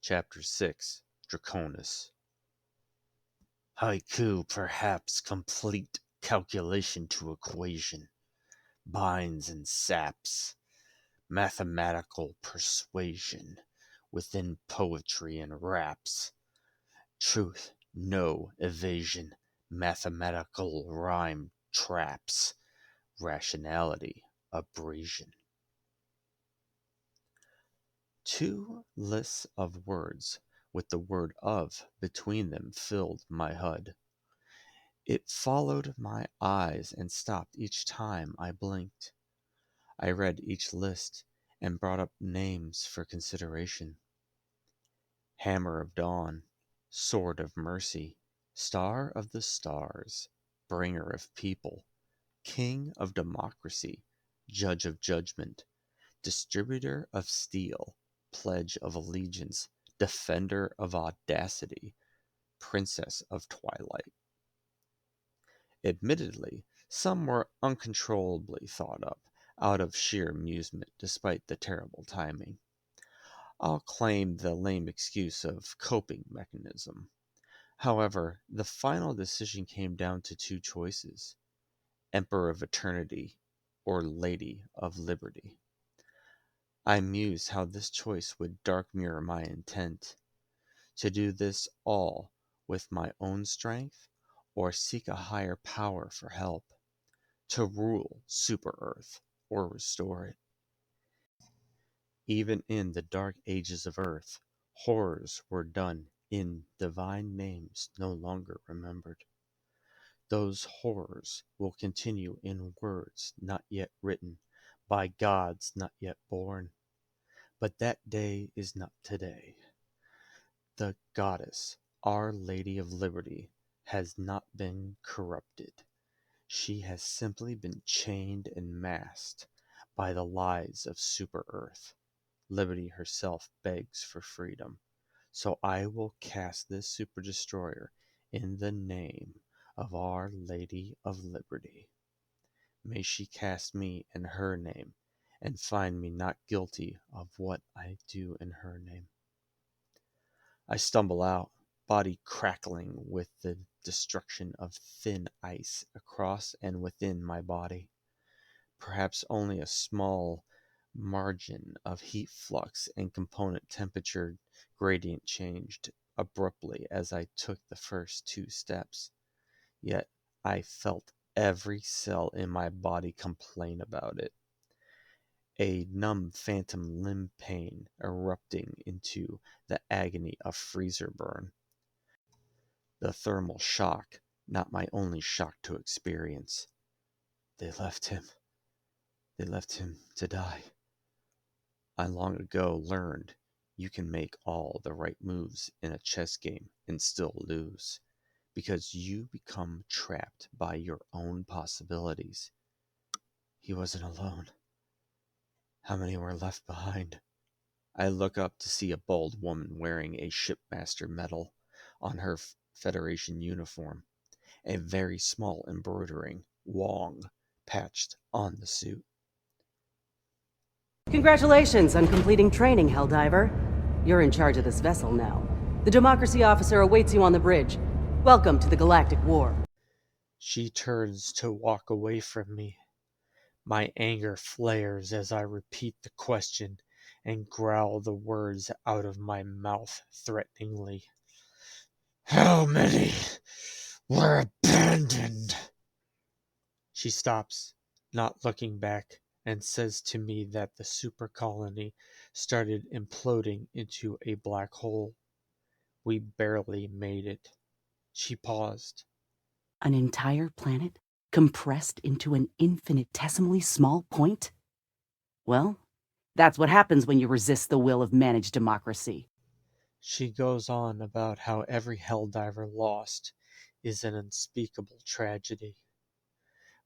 Chapter 6, Draconis. Haiku perhaps complete calculation to equation, binds and saps, mathematical persuasion within poetry and raps, truth, no evasion, mathematical rhyme traps, rationality, abrasion. Two lists of words with the word of between them filled my HUD. It followed my eyes and stopped each time I blinked. I read each list and brought up names for consideration. Hammer of Dawn, Sword of Mercy, Star of the Stars, Bringer of People, King of Democracy, Judge of Judgment, Distributor of Steel, Pledge of Allegiance, Defender of Audacity, Princess of Twilight. Admittedly, some were uncontrollably thought up, out of sheer amusement, despite the terrible timing. I'll claim the lame excuse of coping mechanism. However, the final decision came down to two choices: Emperor of Eternity or Lady of Liberty. I mused how this choice would dark mirror my intent, to do this all with my own strength, or seek a higher power for help, to rule Super Earth or restore it. Even in the dark ages of Earth, horrors were done in divine names no longer remembered. Those horrors will continue in words not yet written, by gods not yet born. But that day is not today. The goddess, Our Lady of Liberty, has not been corrupted. She has simply been chained and masked by the lies of Super Earth. Liberty herself begs for freedom. So I will cast this super destroyer in the name of Our Lady of Liberty. May she cast me in her name and find me not guilty of what I do in her name. I stumble out, body crackling with the destruction of thin ice across and within my body. Perhaps only a small margin of heat flux and component temperature gradient changed abruptly as I took the first two steps. Yet I felt every cell in my body complain about it. A numb phantom limb pain erupting into the agony of freezer burn. The thermal shock, not my only shock to experience. They left him to die. I long ago learned you can make all the right moves in a chess game and still lose, because you become trapped by your own possibilities. He wasn't alone. How many were left behind? I look up to see a bald woman wearing a shipmaster medal on her Federation uniform, a very small embroidering, Wong, patched on the suit. Congratulations on completing training, Helldiver. You're in charge of this vessel now. The Democracy officer awaits you on the bridge. Welcome to the Galactic War. She turns to walk away from me. My anger flares as I repeat the question and growl the words out of my mouth threateningly. How many were abandoned? She stops, not looking back, and says to me that the super colony started imploding into a black hole. We barely made it. She paused. An entire planet compressed into an infinitesimally small point? Well, that's what happens when you resist the will of managed democracy. She goes on about how every Helldiver lost is an unspeakable tragedy.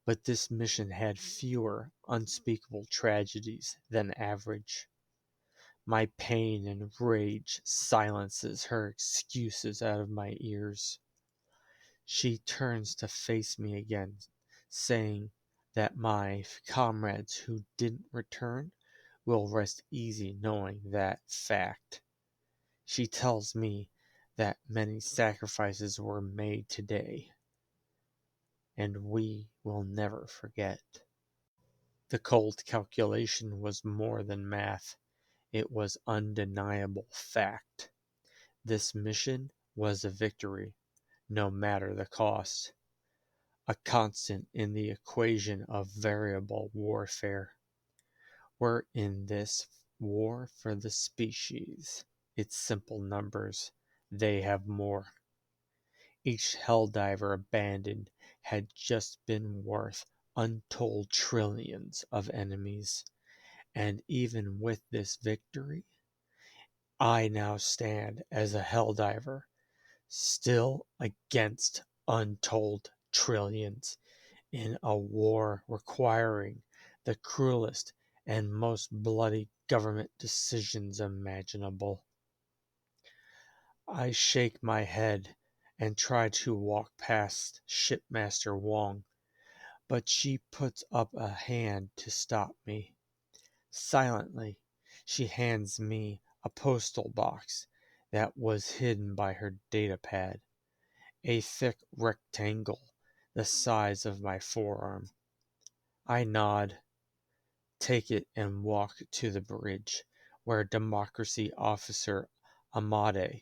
But this mission had fewer unspeakable tragedies than average. My pain and rage silences her excuses out of my ears. She turns to face me again, saying that my comrades who didn't return will rest easy knowing that fact. She tells me that many sacrifices were made today, and we will never forget. The cold calculation was more than math. It was undeniable fact. This mission was a victory, no matter the cost. A constant in the equation of variable warfare. We're in this war for the species. It's simple numbers. They have more. Each Helldiver abandoned had just been worth untold trillions of enemies. And even with this victory, I now stand as a Helldiver, still against untold trillions, in a war requiring the cruelest and most bloody government decisions imaginable. I shake my head and try to walk past Shipmaster Wong, but she puts up a hand to stop me. Silently, she hands me a postal box that was hidden by her datapad, a thick rectangle the size of my forearm. I nod, take it, and walk to the bridge, where Democracy Officer Amade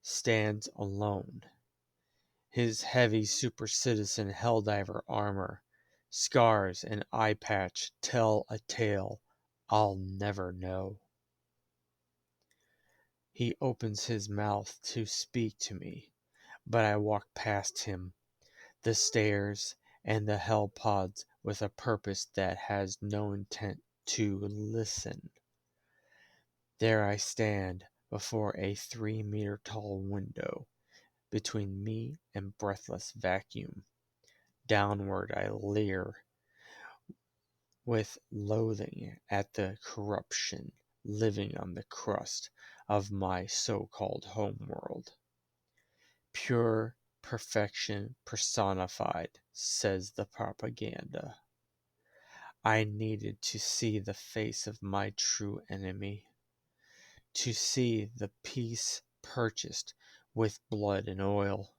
stands alone. His heavy super citizen Helldiver armor, scars, and eye patch tell a tale I'll never know. He opens his mouth to speak to me, but I walk past him, the stairs, and the hell pods with a purpose that has no intent to listen. There I stand before a 3-meter tall window between me and breathless vacuum. Downward I leer with loathing at the corruption living on the crust of my so-called homeworld. Pure perfection personified, says the propaganda. I needed to see the face of my true enemy, to see the peace purchased with blood and oil.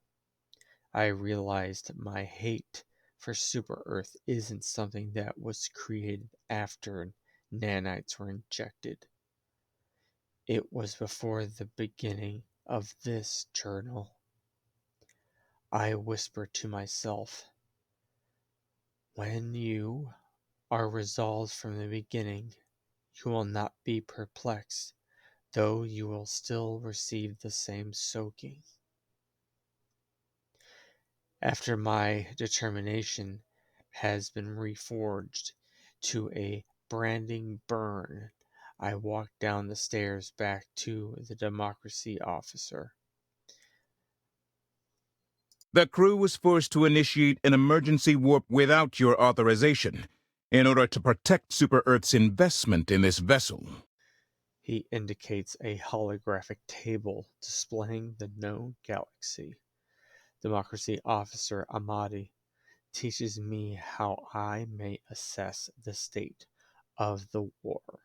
I realized my hate for Super Earth isn't something that was created after nanites were injected. It was before the beginning of this journal. I whisper to myself, when you are resolved from the beginning, you will not be perplexed, though you will still receive the same soaking. After my determination has been reforged to a branding burn, I walk down the stairs back to the Democracy Officer. The crew was forced to initiate an emergency warp without your authorization in order to protect Super Earth's investment in this vessel. He indicates a holographic table displaying the known galaxy. Democracy Officer Amadi teaches me how I may assess the state of the war,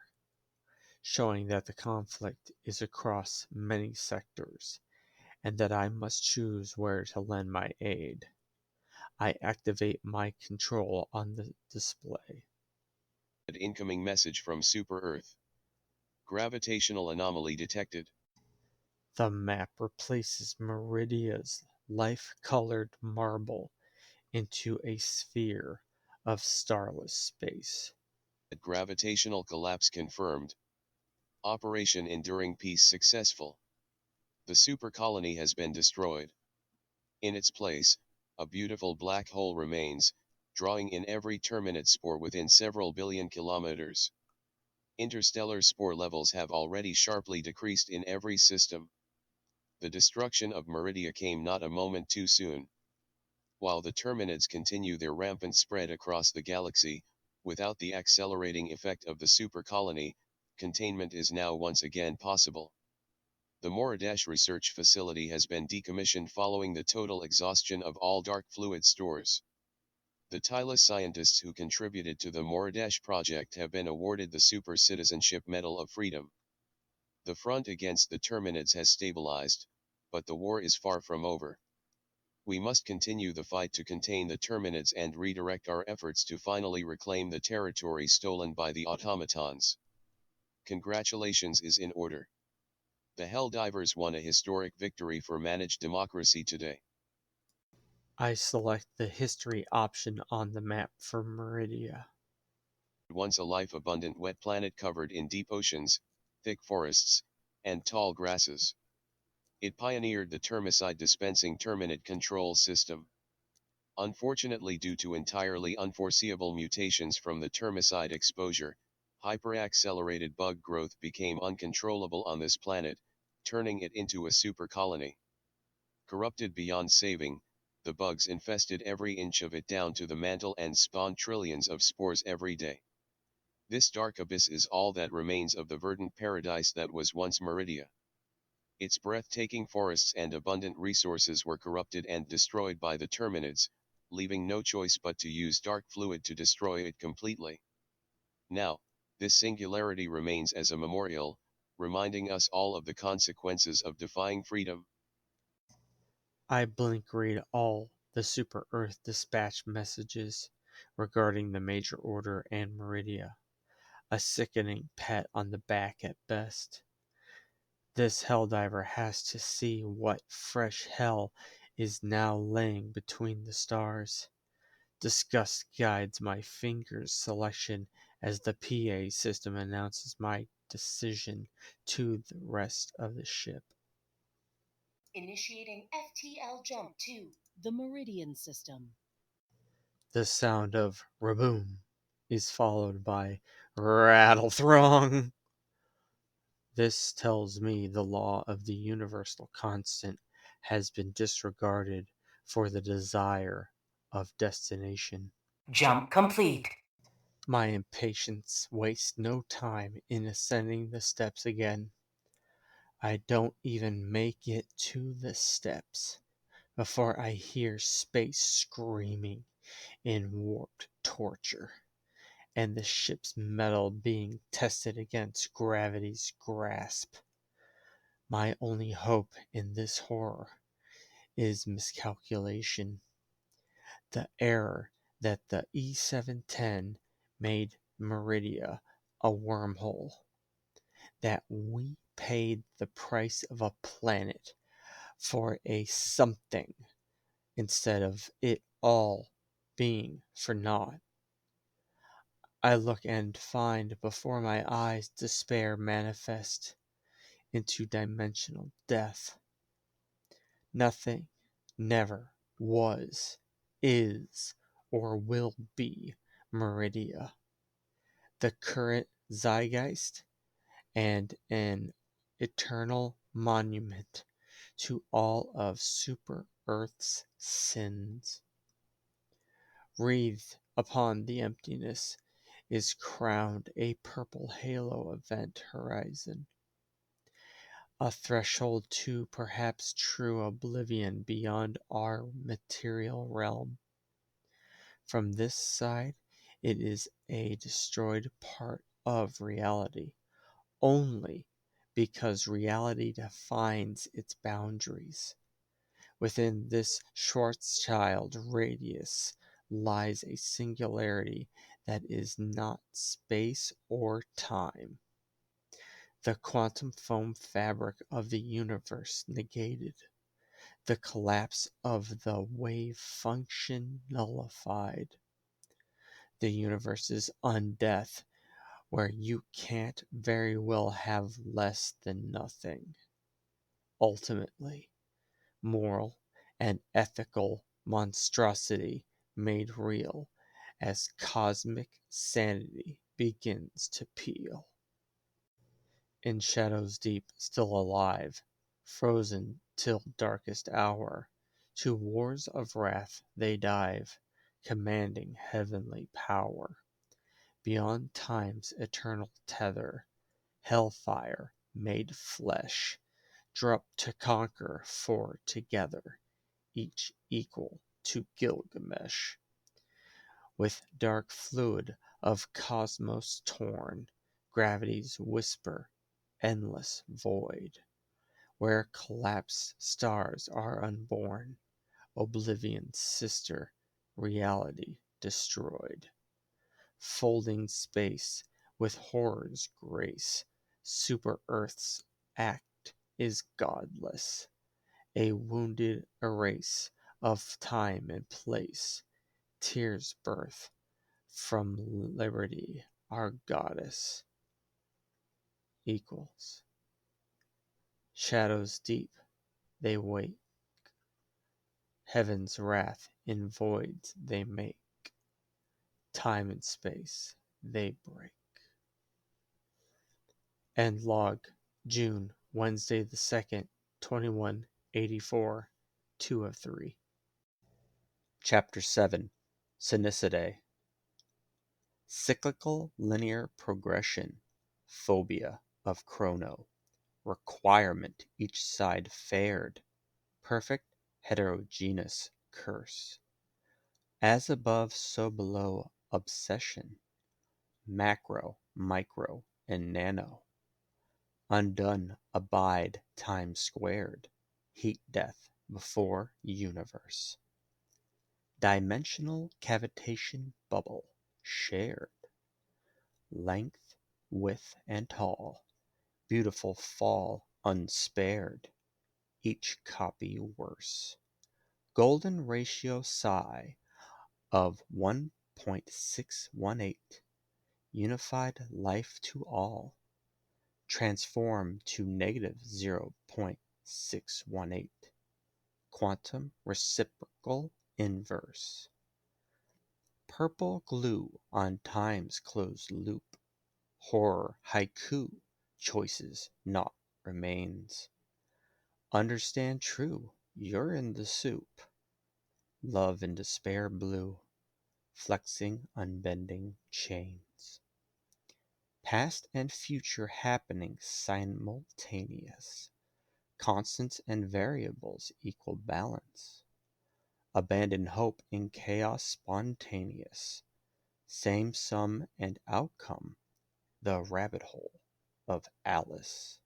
showing that the conflict is across many sectors and that I must choose where to lend my aid. I activate my control on the display. Incoming message from Super Earth. Gravitational anomaly detected. The map replaces Meridia's life-colored marble into a sphere of starless space. Gravitational collapse confirmed. Operation Enduring Peace successful. The super colony has been destroyed. In its place, a beautiful black hole remains, drawing in every terminate spore within several billion kilometers. Interstellar spore levels have already sharply decreased in every system. The destruction of Meridia came not a moment too soon. While the terminids continue their rampant spread across the galaxy, without the accelerating effect of the super colony, containment is now once again possible. The Moradash research facility has been decommissioned following the total exhaustion of all dark fluid stores. The Tyla scientists who contributed to the Moradash project have been awarded the Super Citizenship Medal of Freedom. The front against the Terminids has stabilized, but the war is far from over. We must continue the fight to contain the Terminids and redirect our efforts to finally reclaim the territory stolen by the automatons. Congratulations is in order. The Helldivers won a historic victory for managed democracy today. I select the history option on the map for Meridia. Once a life-abundant wet planet covered in deep oceans, thick forests, and tall grasses. It pioneered the termicide dispensing Terminid control system. Unfortunately, due to entirely unforeseeable mutations from the termicide exposure, hyper-accelerated bug growth became uncontrollable on this planet, turning it into a super colony. Corrupted beyond saving, the bugs infested every inch of it down to the mantle and spawned trillions of spores every day. This dark abyss is all that remains of the verdant paradise that was once Meridia. Its breathtaking forests and abundant resources were corrupted and destroyed by the Terminids, leaving no choice but to use dark fluid to destroy it completely. Now, this singularity remains as a memorial, reminding us all of the consequences of defying freedom. I blink read all the Super Earth dispatch messages regarding the Major Order and Meridia. A sickening pat on the back at best. This Helldiver has to see what fresh hell is now laying between the stars. Disgust guides my fingers' selection as the PA system announces my decision to the rest of the ship. Initiating FTL jump to the Meridian system. The sound of raboom is followed by rattle throng. This tells me the law of the universal constant has been disregarded for the desire of destination. Jump complete. My impatience wastes no time in ascending the steps again. I don't even make it to the steps before I hear space screaming in warped torture, and the ship's metal being tested against gravity's grasp. My only hope in this horror is miscalculation. The error that the E710 made Meridia a wormhole. That we paid the price of a planet for a something instead of it all being for naught. I look and find before my eyes despair manifest into dimensional death. Nothing never was, is, or will be Meridia. The current zeitgeist and an eternal monument to all of Super Earth's sins. Wreathed upon the emptiness is crowned a purple halo event horizon. A threshold to perhaps true oblivion beyond our material realm. From this side, it is a destroyed part of reality, only because reality defines its boundaries. Within this Schwarzschild radius lies a singularity that is not space or time. The quantum foam fabric of the universe negated. The collapse of the wave function nullified. The universe's undeath, where you can't very well have less than nothing. Ultimately, moral and ethical monstrosity made real as cosmic sanity begins to peel. In shadows deep, still alive, frozen till darkest hour, to wars of wrath they dive, commanding heavenly power. Beyond time's eternal tether, hellfire made flesh, dropped to conquer for together, each equal to Gilgamesh. With dark fluid of cosmos torn, gravity's whisper endless void, where collapsed stars are unborn, oblivion's sister, reality destroyed. Folding space with horror's grace, super Earth's act is godless, a wounded erase of time and place, tears birth from liberty, our goddess equals. Shadows deep, they wait, heaven's wrath in voids they make, time and space they break. End log, June, Wednesday the 2nd, 2184, 2 of 3. Chapter 7, Synicidae. Cyclical linear progression, phobia of chrono, requirement each side fared, perfect heterogeneous curse. As above, so below, obsession, macro, micro, and nano. Undone abide time squared, heat death before universe. Dimensional cavitation bubble, shared. Length, width, and tall, beautiful fall unspared, each copy worse. Golden ratio psi of 1.618, unified life to all, transform to negative 0.618, quantum reciprocal inverse. Purple glue on time's closed loop, horror haiku, choices not remains. Understand true, you're in the soup. Love and despair blue, flexing unbending chains. Past and future happening simultaneous. Constants and variables equal balance. Abandon hope in chaos spontaneous. Same sum and outcome. The rabbit hole of Alice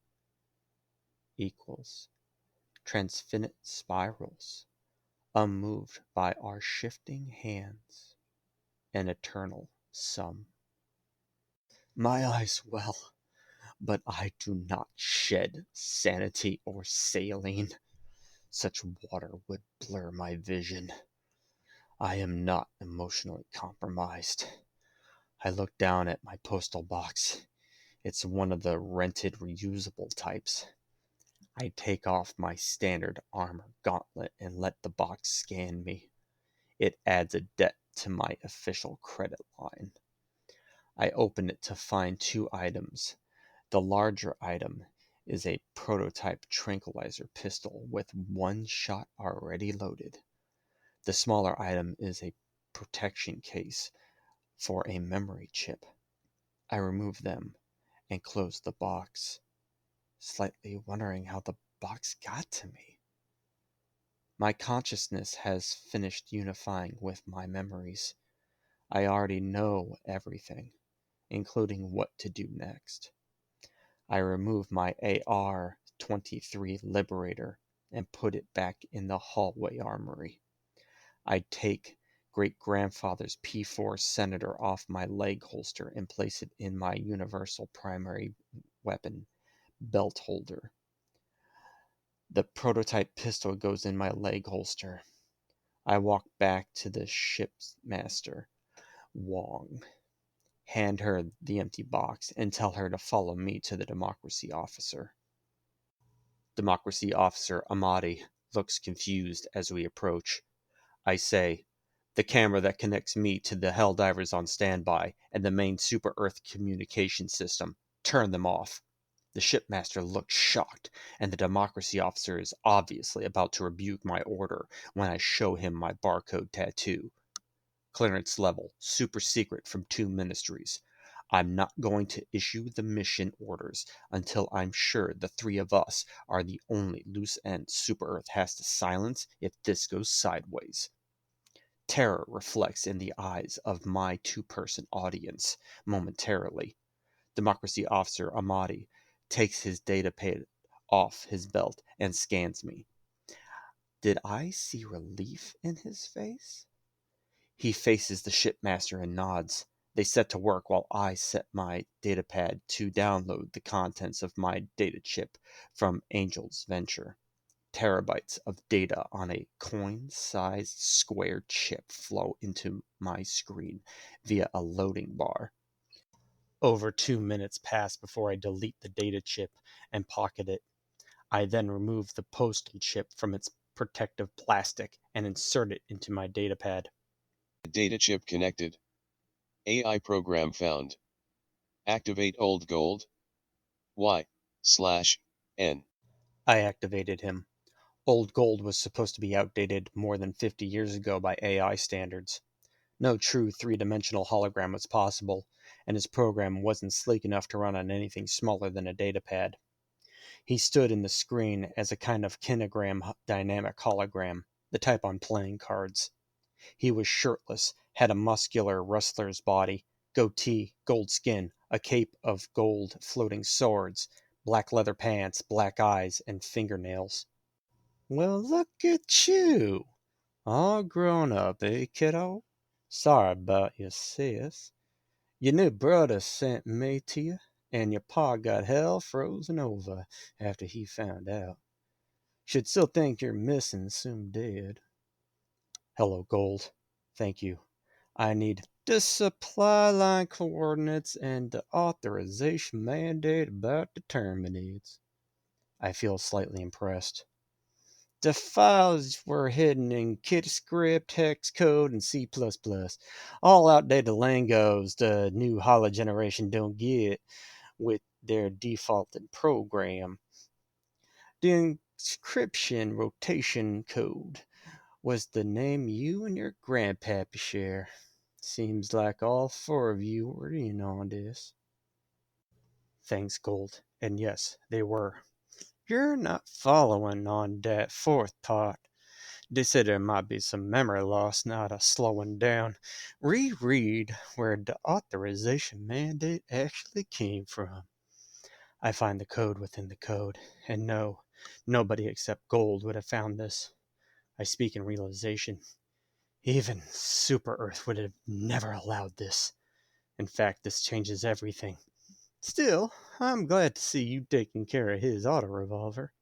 equals. Transfinite spirals, unmoved by our shifting hands. An eternal sum. My eyes well, but I do not shed sanity or saline. Such water would blur my vision. I am not emotionally compromised. I look down at my postal box. It's one of the rented reusable types. I take off my standard armor gauntlet and let the box scan me. It adds a debt to my official credit line. I open it to find 2 items. The larger item is a prototype tranquilizer pistol with 1 shot already loaded. The smaller item is a protection case for a memory chip. I remove them and close the box, slightly wondering how the box got to me. My consciousness has finished unifying with my memories. I already know everything, including what to do next. I remove my AR-23 Liberator and put it back in the hallway armory. I take great-grandfather's P4 Senator off my leg holster and place it in my universal primary weapon belt holder. The prototype pistol goes in my leg holster. I walk back to the ship's master, Wong, hand her the empty box, and tell her to follow me to the democracy officer. Democracy officer Amadi looks confused as we approach. I say, the camera that connects me to the Helldivers on standby and the main Super Earth communication system. Turn them off. The shipmaster looks shocked, and the democracy officer is obviously about to rebuke my order when I show him my barcode tattoo. Clearance level, super secret from 2 ministries. I'm not going to issue the mission orders until I'm sure the 3 of us are the only loose end Super Earth has to silence if this goes sideways. Terror reflects in the eyes of my 2-person audience momentarily. Democracy officer Amadi takes his data pad off his belt, and scans me. Did I see relief in his face? He faces the shipmaster and nods. They set to work while I set my datapad to download the contents of my data chip from Angel's Venture. Terabytes of data on a coin-sized square chip flow into my screen via a loading bar. Over 2 minutes pass before I delete the data chip and pocket it. I then remove the postal chip from its protective plastic and insert it into my datapad. Data chip connected. AI program found. Activate old gold. Y/N. I activated him. Old gold was supposed to be outdated more than 50 years ago by AI standards. No true three-dimensional hologram was possible, and his program wasn't sleek enough to run on anything smaller than a datapad. He stood in the screen as a kind of kinogram dynamic hologram, the type on playing cards. He was shirtless, had a muscular wrestler's body, goatee, gold skin, a cape of gold floating swords, black leather pants, black eyes, and fingernails. Well, look at you! All grown up, eh, kiddo? Sorry about your sis. Your new brother sent me to you, and your pa got hell frozen over after he found out. Should still think you're missing, soon dead. Hello, Gold. Thank you. I need the supply line coordinates and the authorization mandate about the terminates. I feel slightly impressed. The files were hidden in KitScript, hex code, and C++. All outdated lingos the new holo generation don't get with their defaulted program. The encryption rotation code was the name you and your grandpappy share. Seems like all four of you were in on this. Thanks, Gold. And yes, they were. You're not following on that fourth part. They said there might be some memory loss, not a slowing down. Reread where the authorization mandate actually came from. I find the code within the code, and no, nobody except Gold would have found this. I speak in realization. Even Super Earth would have never allowed this. In fact, this changes everything. Still, I'm glad to see you taking care of his auto revolver.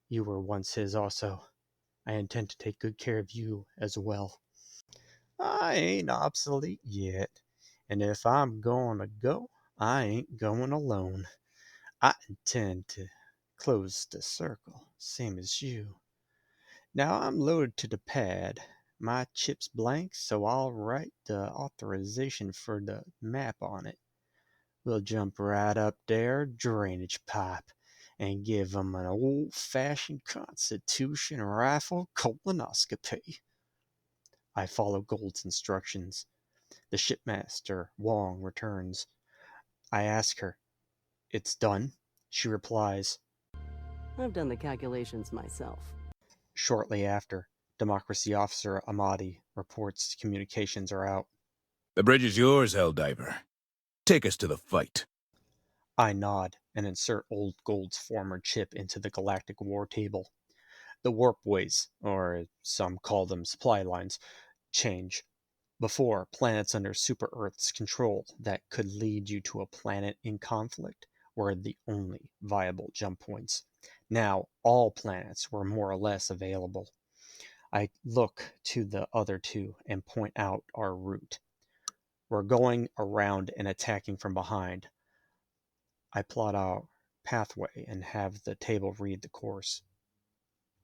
You were once his also. I intend to take good care of you as well. I ain't obsolete yet, and if I'm going to go, I ain't going alone. I intend to close the circle, same as you. Now I'm loaded to the pad. My chip's blank, so I'll write the authorization for the map on it. We'll jump right up there, drainage pipe, and give 'em an old-fashioned Constitution rifle colonoscopy. I follow Gold's instructions. The shipmaster, Wong, returns. I ask her, "It's done?" She replies. I've done the calculations myself. Shortly after, Democracy Officer Amadi reports communications are out. The bridge is yours, Helldiver. Take us to the fight. I nod and insert Old Gold's former chip into the galactic war table. The warpways, or some call them supply lines, change. Before, planets under Super Earth's control that could lead you to a planet in conflict were the only viable jump points. Now, all planets were more or less available. I look to the other two and point out our route. We're going around and attacking from behind. I plot our pathway and have the table read the course.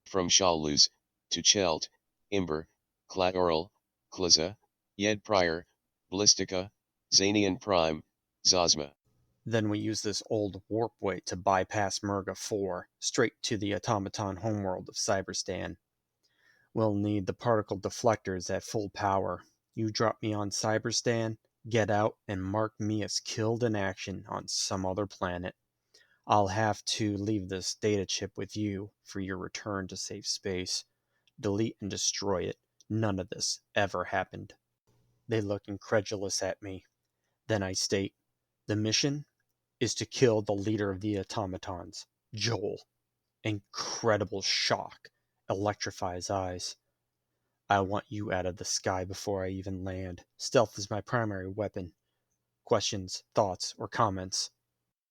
From Shaluz to Chelt, Imber, Claoral, Klaza, Yed Prior, Blistica, Zanian Prime, Zosma. Then we use this old warpway to bypass Murga 4, straight to the automaton homeworld of Cyberstan. We'll need the particle deflectors at full power. You drop me on Cyberstan, get out, and mark me as killed in action on some other planet. I'll have to leave this data chip with you for your return to safe space. Delete and destroy it. None of this ever happened. They look incredulous at me. Then I state, the mission? is to kill the leader of the automatons, Joel. Incredible shock electrify his eyes. I want you out of the sky before I even land. Stealth is my primary weapon. Questions, thoughts, or comments?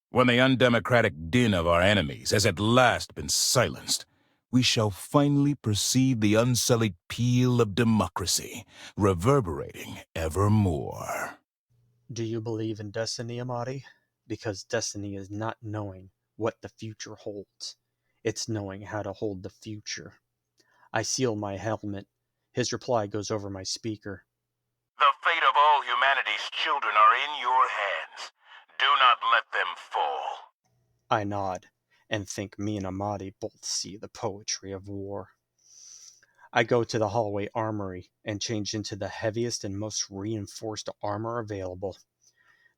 When the undemocratic din of our enemies has at last been silenced, we shall finally perceive the unsullied peal of democracy, reverberating evermore. Do you believe in destiny, Amadi? Because destiny is not knowing what the future holds. It's knowing how to hold the future. I seal my helmet. His reply goes over my speaker. The fate of all humanity's children are in your hands. Do not let them fall. I nod and think me and Amadi both see the poetry of war. I go to the hallway armory and change into the heaviest and most reinforced armor available.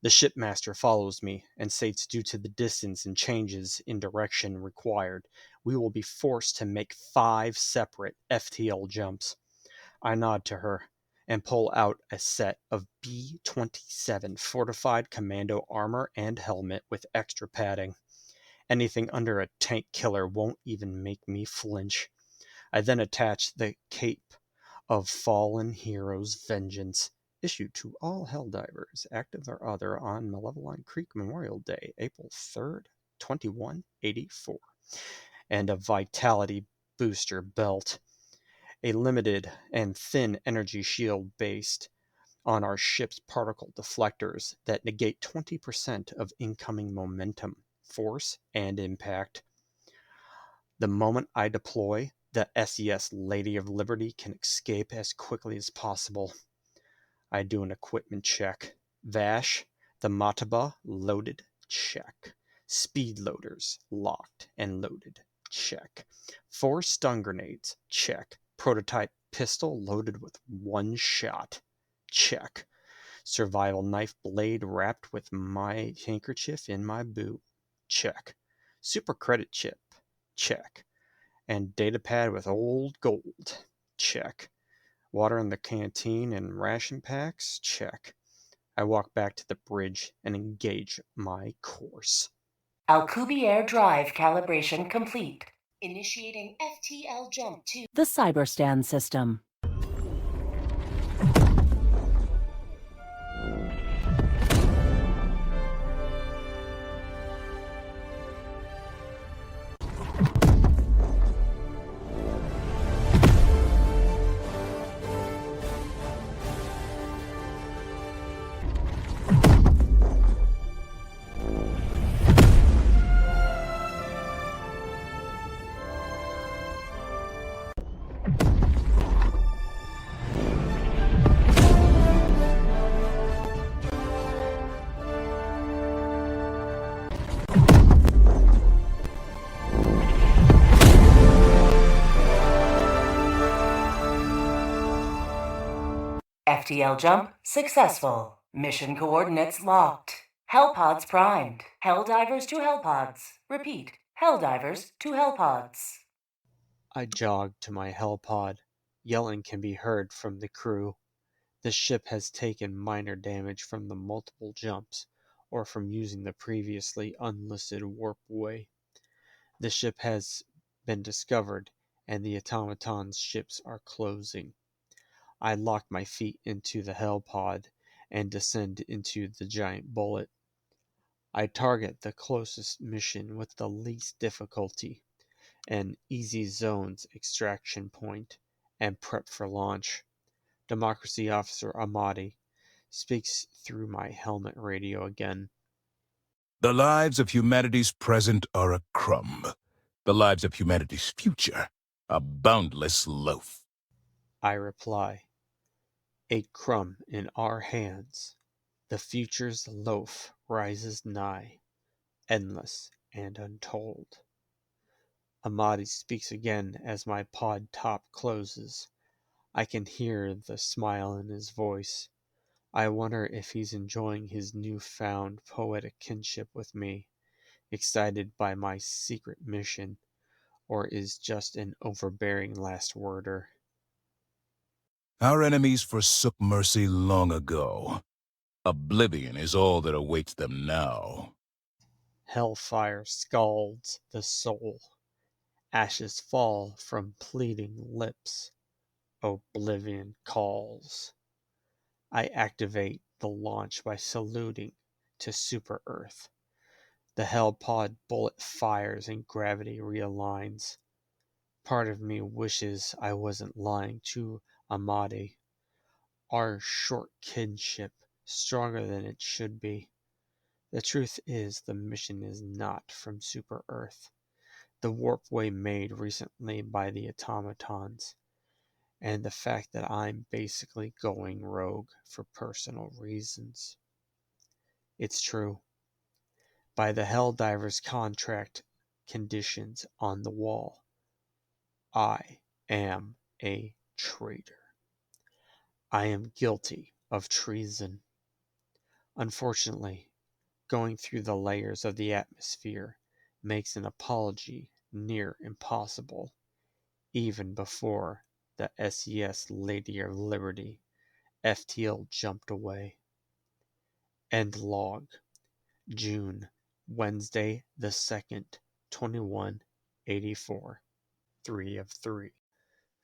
The shipmaster follows me and states due to the distance and changes in direction required, we will be forced to make 5 separate FTL jumps. I nod to her and pull out a set of B-27 fortified commando armor and helmet with extra padding. Anything under a tank killer won't even make me flinch. I then attach the cape of Fallen Heroes Vengeance, issued to all Helldivers, active or other, on Malevolent Creek Memorial Day, April 3rd, 2184, and a Vitality Booster belt, a limited and thin energy shield based on our ship's particle deflectors that negate 20% of incoming momentum, force, and impact. The moment I deploy, the SES Lady of Liberty can escape as quickly as possible. I do an equipment check. Vash, the Mataba, loaded, check. Speed loaders, locked and loaded, check. 4 stun grenades, check. Prototype pistol loaded with 1 shot, check. Survival knife blade wrapped with my handkerchief in my boot, check. Super credit chip, check. And datapad with old gold, check. Water in the canteen and ration packs, check. I walk back to the bridge and engage my course. Alcubierre drive calibration complete. Initiating FTL jump to the Cyberstand system. FTL jump successful. Mission coordinates locked. Hellpods primed. Helldivers to Hellpods. Repeat. Helldivers to Hellpods. I jog to my hellpod. Yelling can be heard from the crew. The ship has taken minor damage from the multiple jumps, or from using the previously unlisted warpway. The ship has been discovered, and the automaton's ships are closing. I lock my feet into the hellpod and descend into the giant bullet. I target the closest mission with the least difficulty, an easy zone's extraction point, and prep for launch. Democracy Officer Amadi speaks through my helmet radio again. The lives of humanity's present are a crumb. The lives of humanity's future, a boundless loaf. I reply, a crumb in our hands. The future's loaf rises nigh, endless and untold. Amadi speaks again as my pod top closes. I can hear the smile in his voice. I wonder if he's enjoying his newfound poetic kinship with me, excited by my secret mission, or is just an overbearing last worder. Our enemies forsook mercy long ago. Oblivion is all that awaits them now. Hellfire scalds the soul. Ashes fall from pleading lips. Oblivion calls. I activate the launch by saluting to Super Earth. The Hell Pod bullet fires and gravity realigns. Part of me wishes I wasn't lying to Amade. Our short kinship, stronger than it should be. The truth is, the mission is not from Super Earth. The warpway made recently by the automatons, and the fact that I'm basically going rogue for personal reasons. It's true. By the Helldivers contract conditions on the wall, I am a traitor. I am guilty of treason. Unfortunately, going through the layers of the atmosphere makes an apology near impossible, even before the SES Lady of Liberty, FTL, jumped away. End log. June, Wednesday the 2nd, 2184. 3 of 3.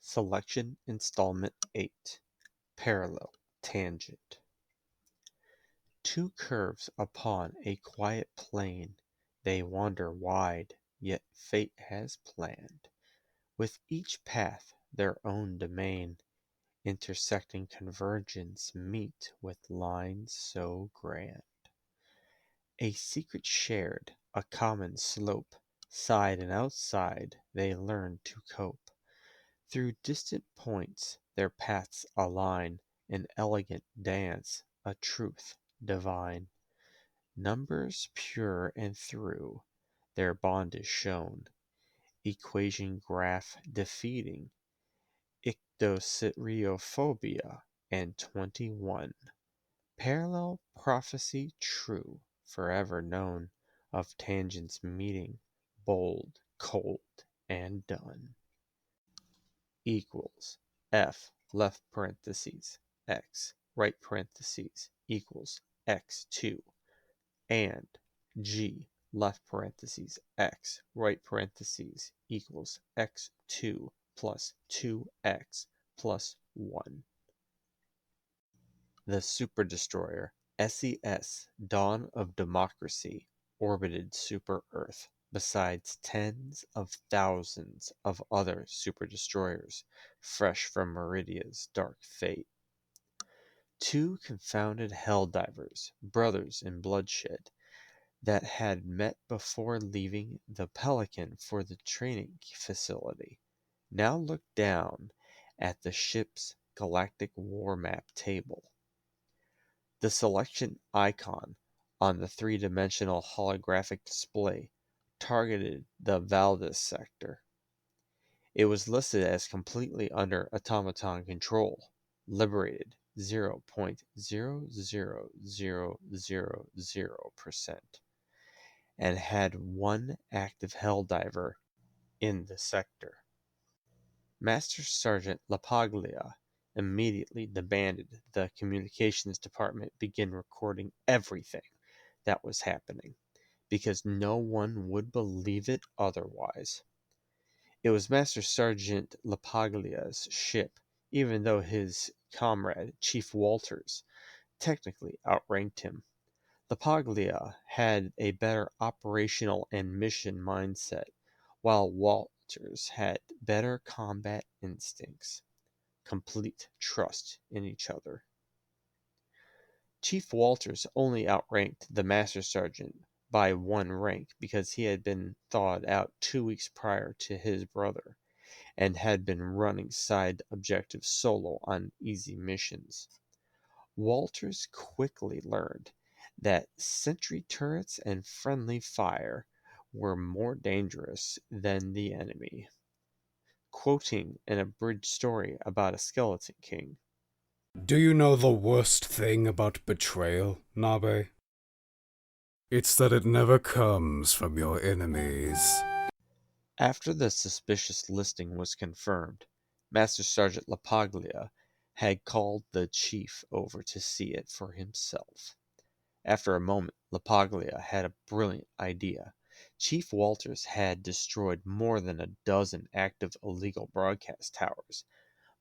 Selection Installment 8. Parallel Tangent. Two curves upon a quiet plain, they wander wide, yet fate has planned, with each path their own domain, intersecting convergence meet with lines so grand. A secret shared, a common slope, side and outside they learn to cope. Through distant points their paths align, an elegant dance, a truth divine. Numbers pure and through their bond is shown, equation graph defeating ictocytriophobia and 21. Parallel prophecy true, forever known, of tangents meeting, bold, cold, and done. Equals F left parentheses X right parentheses equals X2 and G left parentheses X right parentheses equals X2 plus 2X plus 1. The Super Destroyer SES Dawn of Democracy orbited Super Earth besides tens of thousands of other super destroyers fresh from Meridia's dark fate. Two confounded Helldivers, brothers in bloodshed, that had met before leaving the Pelican for the training facility, now looked down at the ship's galactic war map table. The selection icon on the three-dimensional holographic display targeted the Valdez sector. It was listed as completely under automaton control, liberated 0.00000%, and had one active Helldiver in the sector. Master Sergeant LaPaglia immediately demanded the communications department begin recording everything that was happening, because no one would believe it otherwise. It was Master Sergeant LaPaglia's ship, even though his comrade, Chief Walters, technically outranked him. LaPaglia had a better operational and mission mindset, while Walters had better combat instincts. Complete trust in each other. Chief Walters only outranked the Master Sergeant by one rank because he had been thawed out 2 weeks prior to his brother, and had been running side objectives solo on easy missions. Walters quickly learned that sentry turrets and friendly fire were more dangerous than the enemy. Quoting an abridged story about a Skeleton King, Do you know the worst thing about betrayal, Nabe? It's that it never comes from your enemies. after the suspicious listing was confirmed, Master Sergeant LaPaglia had called the chief over to see it for himself. After a moment, LaPaglia had a brilliant idea. Chief Walters had destroyed more than a dozen active illegal broadcast towers,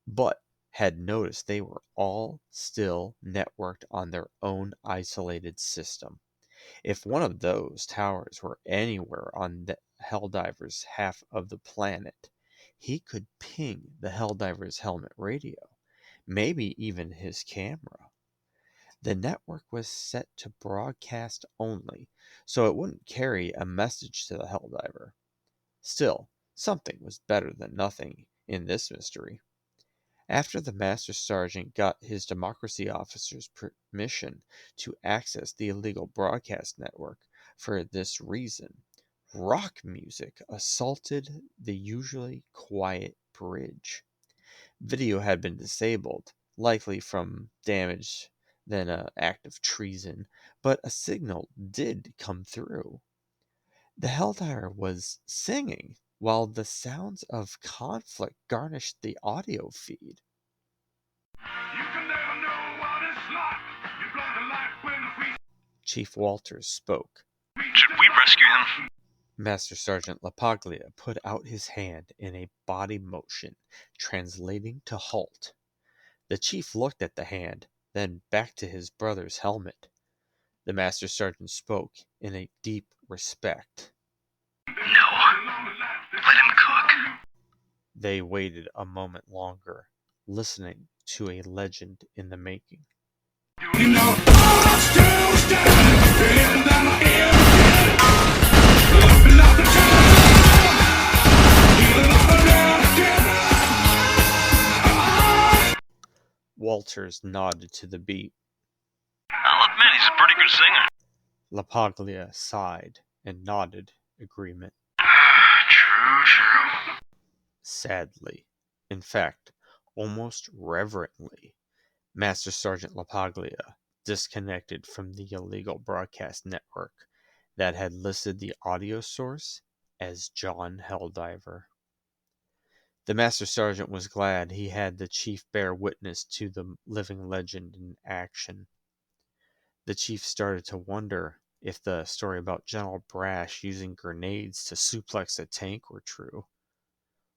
but had noticed they were all still networked on their own isolated system. If one of those towers were anywhere on the Helldivers' half of the planet, he could ping the Helldivers' helmet radio, maybe even his camera. The network was set to broadcast only, so it wouldn't carry a message to the Helldiver. Still, something was better than nothing in this mystery. After the Master Sergeant got his Democracy officer's permission to access the illegal broadcast network for this reason, rock music assaulted the usually quiet bridge. Video had been disabled, likely from damage than an act of treason, but a signal did come through. The Helldiver was singing, while the sounds of conflict garnished the audio feed. Chief Walters spoke. Should we rescue him? Master Sergeant LaPaglia put out his hand in a body motion, translating to halt. The chief looked at the hand, then back to his brother's helmet. The Master Sergeant spoke in a deep respect. No. Let him cook. They waited a moment longer, listening to a legend in the making. You know, I'm still standing down my ear, looking up the town, healing up and down again. Walters nodded to the beat. I'll admit he's a pretty good singer. LaPaglia sighed and nodded agreement. True. Sadly, in fact, almost reverently, Master Sergeant LaPaglia disconnected from the illegal broadcast network that had listed the audio source as John Helldiver. The Master Sergeant was glad he had the Chief bear witness to the living legend in action. The Chief started to wonder if the story about General Brash using grenades to suplex a tank were true,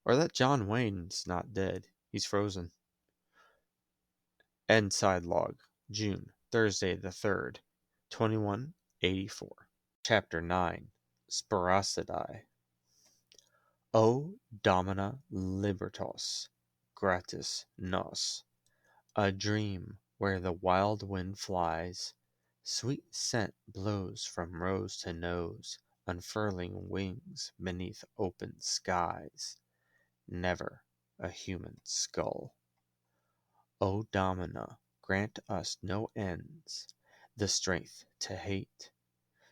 or that John Wayne's not dead, he's frozen. End side log, June, Thursday the 3rd, 2184. Chapter 9, Sporosidae. O Domina Libertas, gratis nos. A dream where the wild wind flies, sweet scent blows from rose to nose, unfurling wings beneath open skies. Never a human skull. O Domina, grant us no ends, the strength to hate,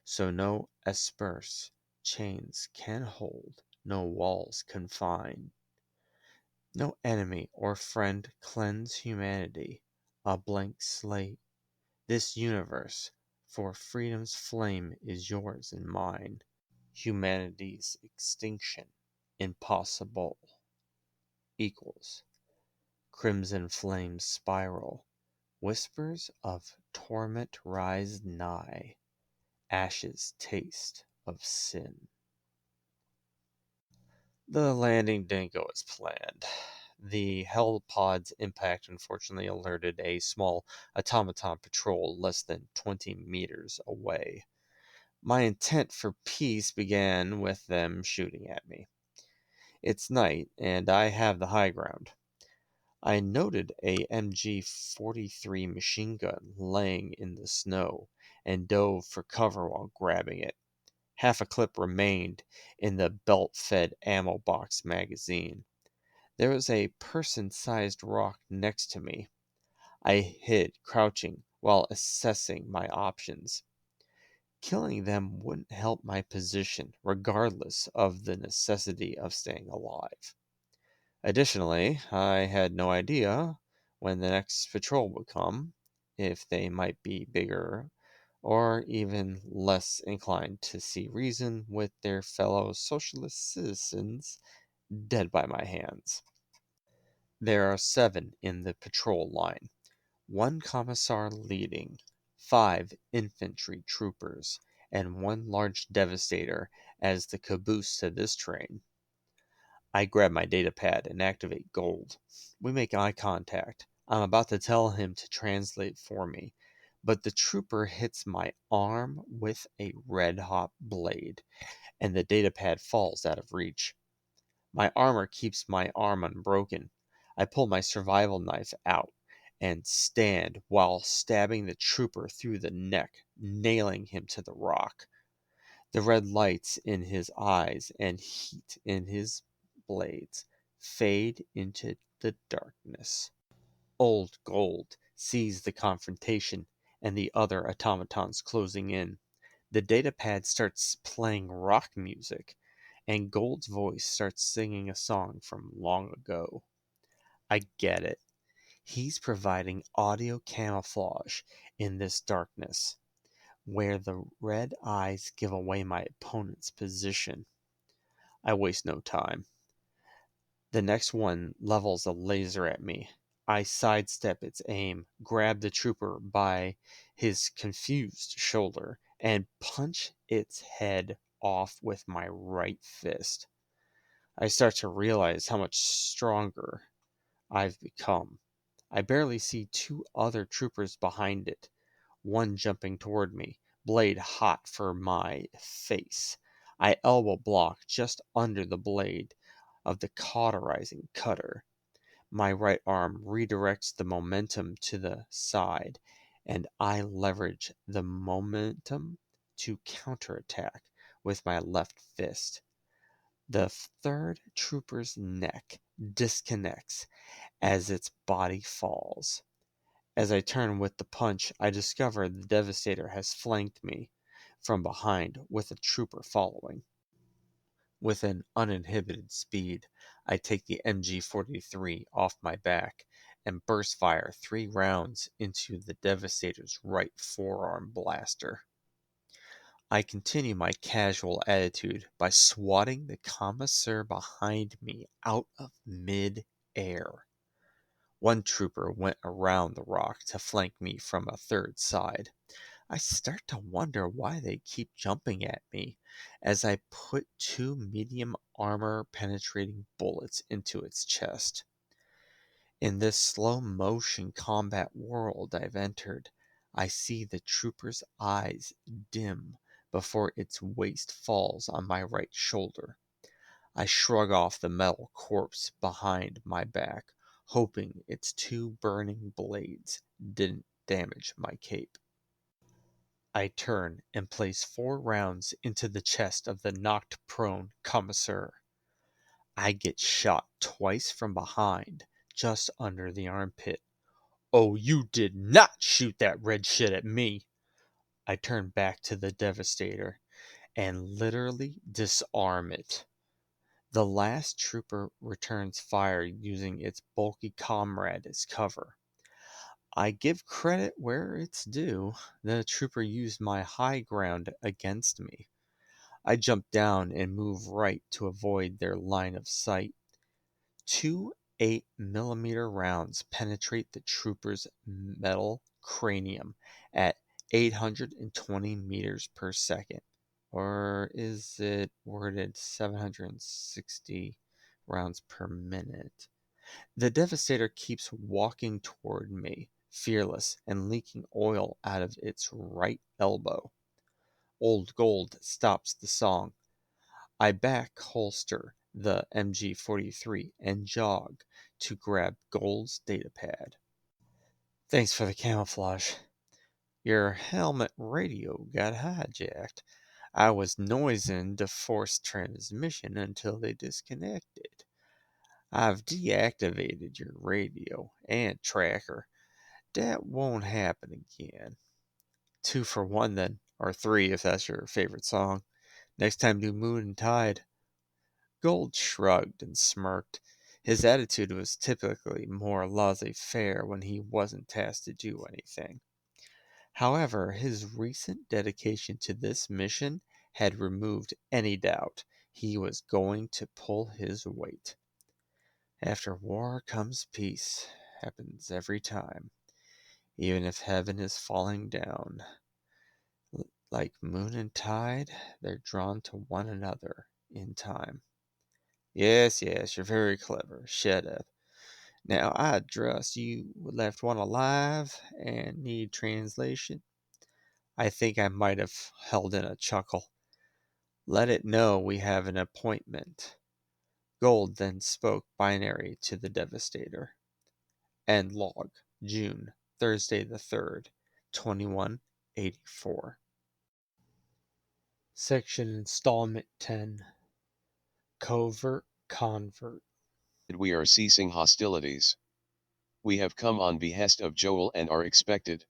so no asperse chains can hold, no walls confine. No enemy or friend cleanse humanity, a blank slate. This universe, for freedom's flame, is yours and mine. Humanity's extinction, impossible. Equals. Crimson flames spiral. Whispers of torment rise nigh. Ashes taste of sin. The landing didn't go as planned. The Hell pod's impact unfortunately alerted a small automaton patrol less than 20 meters away. My intent for peace began with them shooting at me. It's night, and I have the high ground. I noted a MG-43 machine gun laying in the snow and dove for cover while grabbing it. Half a clip remained in the belt-fed ammo box magazine. There was a person-sized rock next to me. I hid, crouching, while assessing my options. Killing them wouldn't help my position, regardless of the necessity of staying alive. Additionally, I had no idea when the next patrol would come, if they might be bigger or even less inclined to see reason with their fellow socialist citizens dead by my hands. There are 7 in the patrol line, 1 commissar leading, 5 infantry troopers, and 1 large devastator as the caboose to this train. I grab my datapad and activate Gold. We make eye contact. I'm about to tell him to translate for me, but the trooper hits my arm with a red-hot blade, and the datapad falls out of reach. My armor keeps my arm unbroken. I pull my survival knife out and stand while stabbing the trooper through the neck, nailing him to the rock. The red lights in his eyes and heat in his blades fade into the darkness. Old Gold sees the confrontation and the other automatons closing in. The datapad starts playing rock music, and Gold's voice starts singing a song from long ago. I get it. He's providing audio camouflage in this darkness, where the red eyes give away my opponent's position. I waste no time. The next one levels a laser at me. I sidestep its aim, grab the trooper by his confused shoulder, and punch its head off with my right fist. I start to realize how much stronger I've become. I barely see 2 other troopers behind it, one jumping toward me, blade hot for my face. I elbow block just under the blade of the cauterizing cutter. My right arm redirects the momentum to the side, and I leverage the momentum to counterattack with my left fist. The 3rd trooper's neck disconnects as its body falls. As I turn with the punch, I discover the Devastator has flanked me from behind with a trooper following. With an uninhibited speed, I take the MG-43 off my back and burst fire 3 rounds into the Devastator's right forearm blaster. I continue my casual attitude by swatting the Commissar behind me out of mid-air. 1 trooper went around the rock to flank me from a 3rd side. I start to wonder why they keep jumping at me as I put 2 medium armor penetrating bullets into its chest. In this slow motion combat world I've entered, I see the trooper's eyes dim before its waist falls on my right shoulder. I shrug off the metal corpse behind my back, hoping its 2 burning blades didn't damage my cape. I turn and place 4 rounds into the chest of the knocked prone Commissar. I get shot twice from behind, just under the armpit. Oh, you did not shoot that red shit at me! I turn back to the Devastator and literally disarm it. The last trooper returns fire using its bulky comrade as cover. I give credit where it's due. The trooper used my high ground against me. I jump down and move right to avoid their line of sight. 2 8mm rounds penetrate the trooper's metal cranium at 820 meters per second. Or is it worded 760 rounds per minute? The Devastator keeps walking toward me, fearless and leaking oil out of its right elbow. Old Gold stops the song. I back holster the MG-43 and jog to grab Gold's datapad. Thanks for the camouflage. Your helmet radio got hijacked. I was noising the force transmission until they disconnected. I've deactivated your radio and tracker. That won't happen again. 2 for 1 then, or 3 if that's your favorite song. Next time do Moon and Tide. Gold shrugged and smirked. His attitude was typically more laissez-faire when he wasn't tasked to do anything. However, his recent dedication to this mission had removed any doubt he was going to pull his weight. After war comes peace. Happens every time. Even if heaven is falling down, like moon and tide, they're drawn to one another in time. Yes, you're very clever. Shut up. Now, I trust you left one alive and need translation. I think I might have held in a chuckle. Let it know we have an appointment. Gold then spoke binary to the Devastator. End log, June, Thursday the 3rd, 2184. Section Installment 10. Covert Convert. We are ceasing hostilities. We have come on behest of Joel and are expected.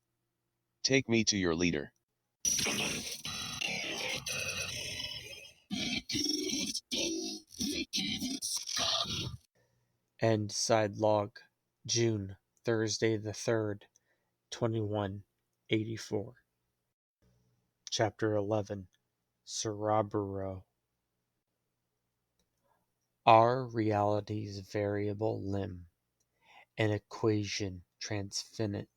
Take me to your leader. End side log, June, Thursday the 3rd, 2184. Chapter 11. Cerabro. Our reality's variable limb, an equation transfinite,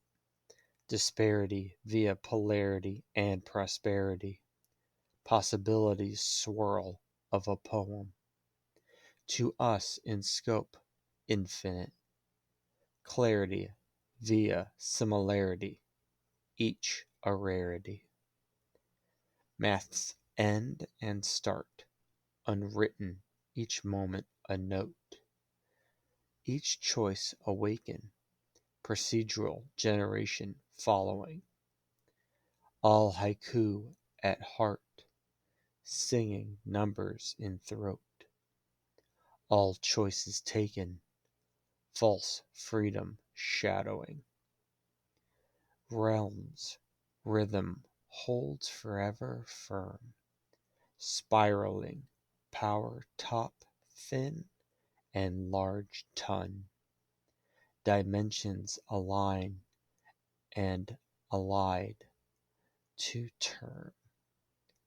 disparity via polarity and prosperity, possibilities swirl of a poem. To us in scope, infinite, clarity via similarity, each a rarity. Math's end and start, unwritten, each moment a note. Each choice awaken, procedural generation following. All haiku at heart, singing numbers in throat. All choices taken, false freedom shadowing. Realms, rhythm holds forever firm, spiraling, power top thin and large ton. Dimensions align and allied to term,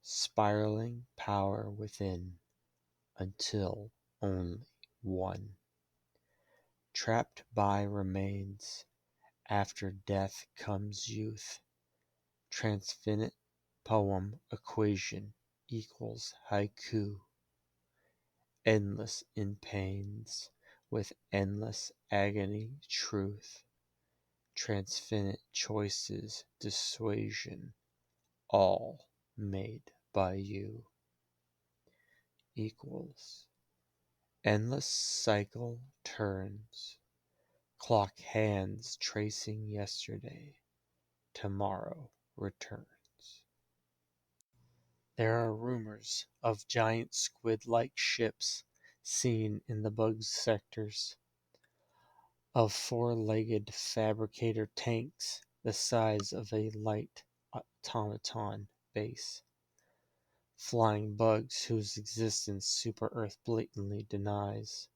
spiraling power within until only one. Trapped by remains, after death comes youth. Transfinite poem equation equals haiku. Endless in pains, with endless agony truth. Transfinite choices dissuasion, all made by you. Equals. Endless cycle turns. Clock hands tracing yesterday. Tomorrow returns. There are rumors of giant squid-like ships seen in the bug sectors, of four-legged fabricator tanks the size of a light automaton base, flying bugs whose existence Super-Earth blatantly denies.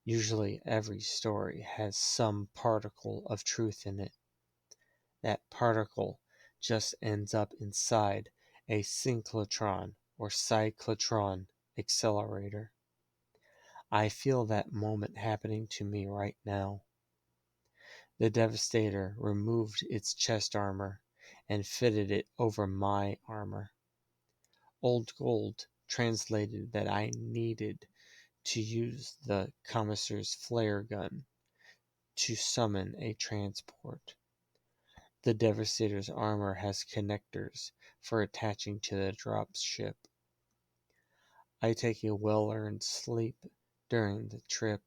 Usually every story has some particle of truth in it. That particle just ends up inside a synchrotron or cyclotron accelerator. I feel that moment happening to me right now. The Devastator removed its chest armor and fitted it over my armor. Old Gold translated that I needed to use the commissar's flare gun to summon a transport. The Devastator's armor has connectors for attaching to the drop ship. I take a well-earned sleep during the trip.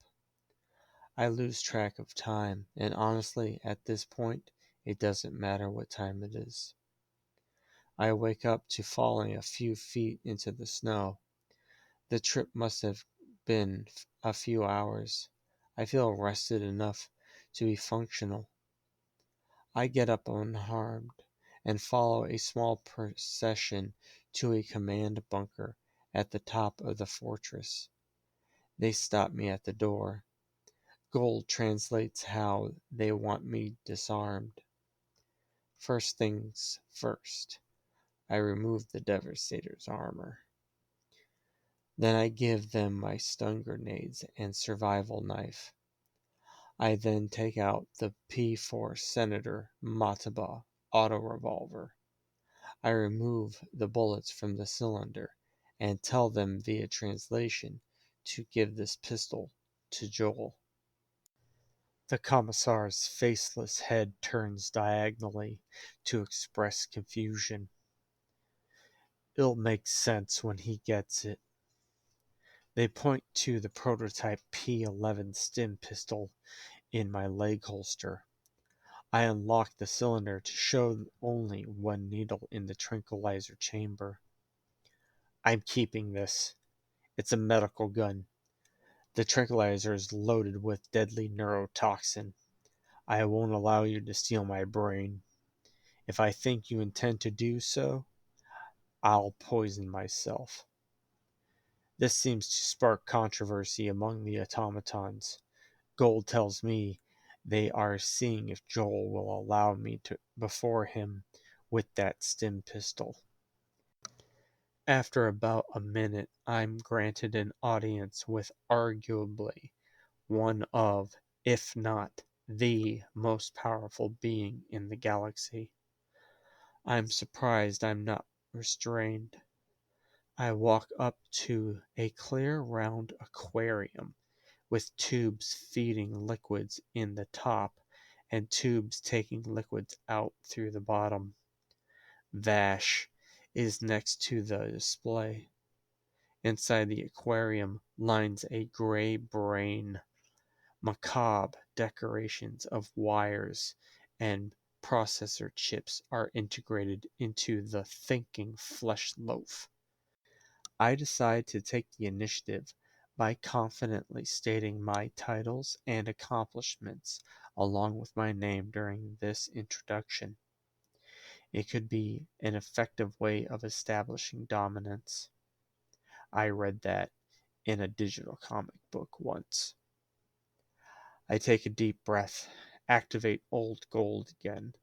I lose track of time, and honestly, at this point, it doesn't matter what time it is. I wake up to falling a few feet into the snow. The trip must have been a few hours. I feel rested enough to be functional. I get up unharmed and follow a small procession to a command bunker at the top of the fortress. They stop me at the door. Gold translates how they want me disarmed. First things first, I remove the Devastator's armor. Then I give them my stun grenades and survival knife. I then take out the P4 Senator Mataba auto revolver. I remove the bullets from the cylinder and tell them via translation to give this pistol to Joel. The commissar's faceless head turns diagonally to express confusion. It'll make sense when he gets it. They point to the prototype P.A.L.G.E.N stim pistol in my leg holster. I unlock the cylinder to show only one needle in the tranquilizer chamber. I'm keeping this. It's a medical gun. The tranquilizer is loaded with deadly neurotoxin. I won't allow you to steal my brain. If I think you intend to do so, I'll poison myself. This seems to spark controversy among the automatons. Gold tells me they are seeing if Joel will allow me to before him with that stim pistol. After about a minute, I'm granted an audience with arguably one of, if not the most powerful being in the galaxy. I'm surprised I'm not restrained. I walk up to a clear round aquarium with tubes feeding liquids in the top and tubes taking liquids out through the bottom. Vash is next to the display. Inside the aquarium lines a gray brain. Macabre decorations of wires and processor chips are integrated into the thinking flesh loaf. I decide to take the initiative by confidently stating my titles and accomplishments along with my name during this introduction. It could be an effective way of establishing dominance. I read that in a digital comic book once. I take a deep breath, activate Old Gold again,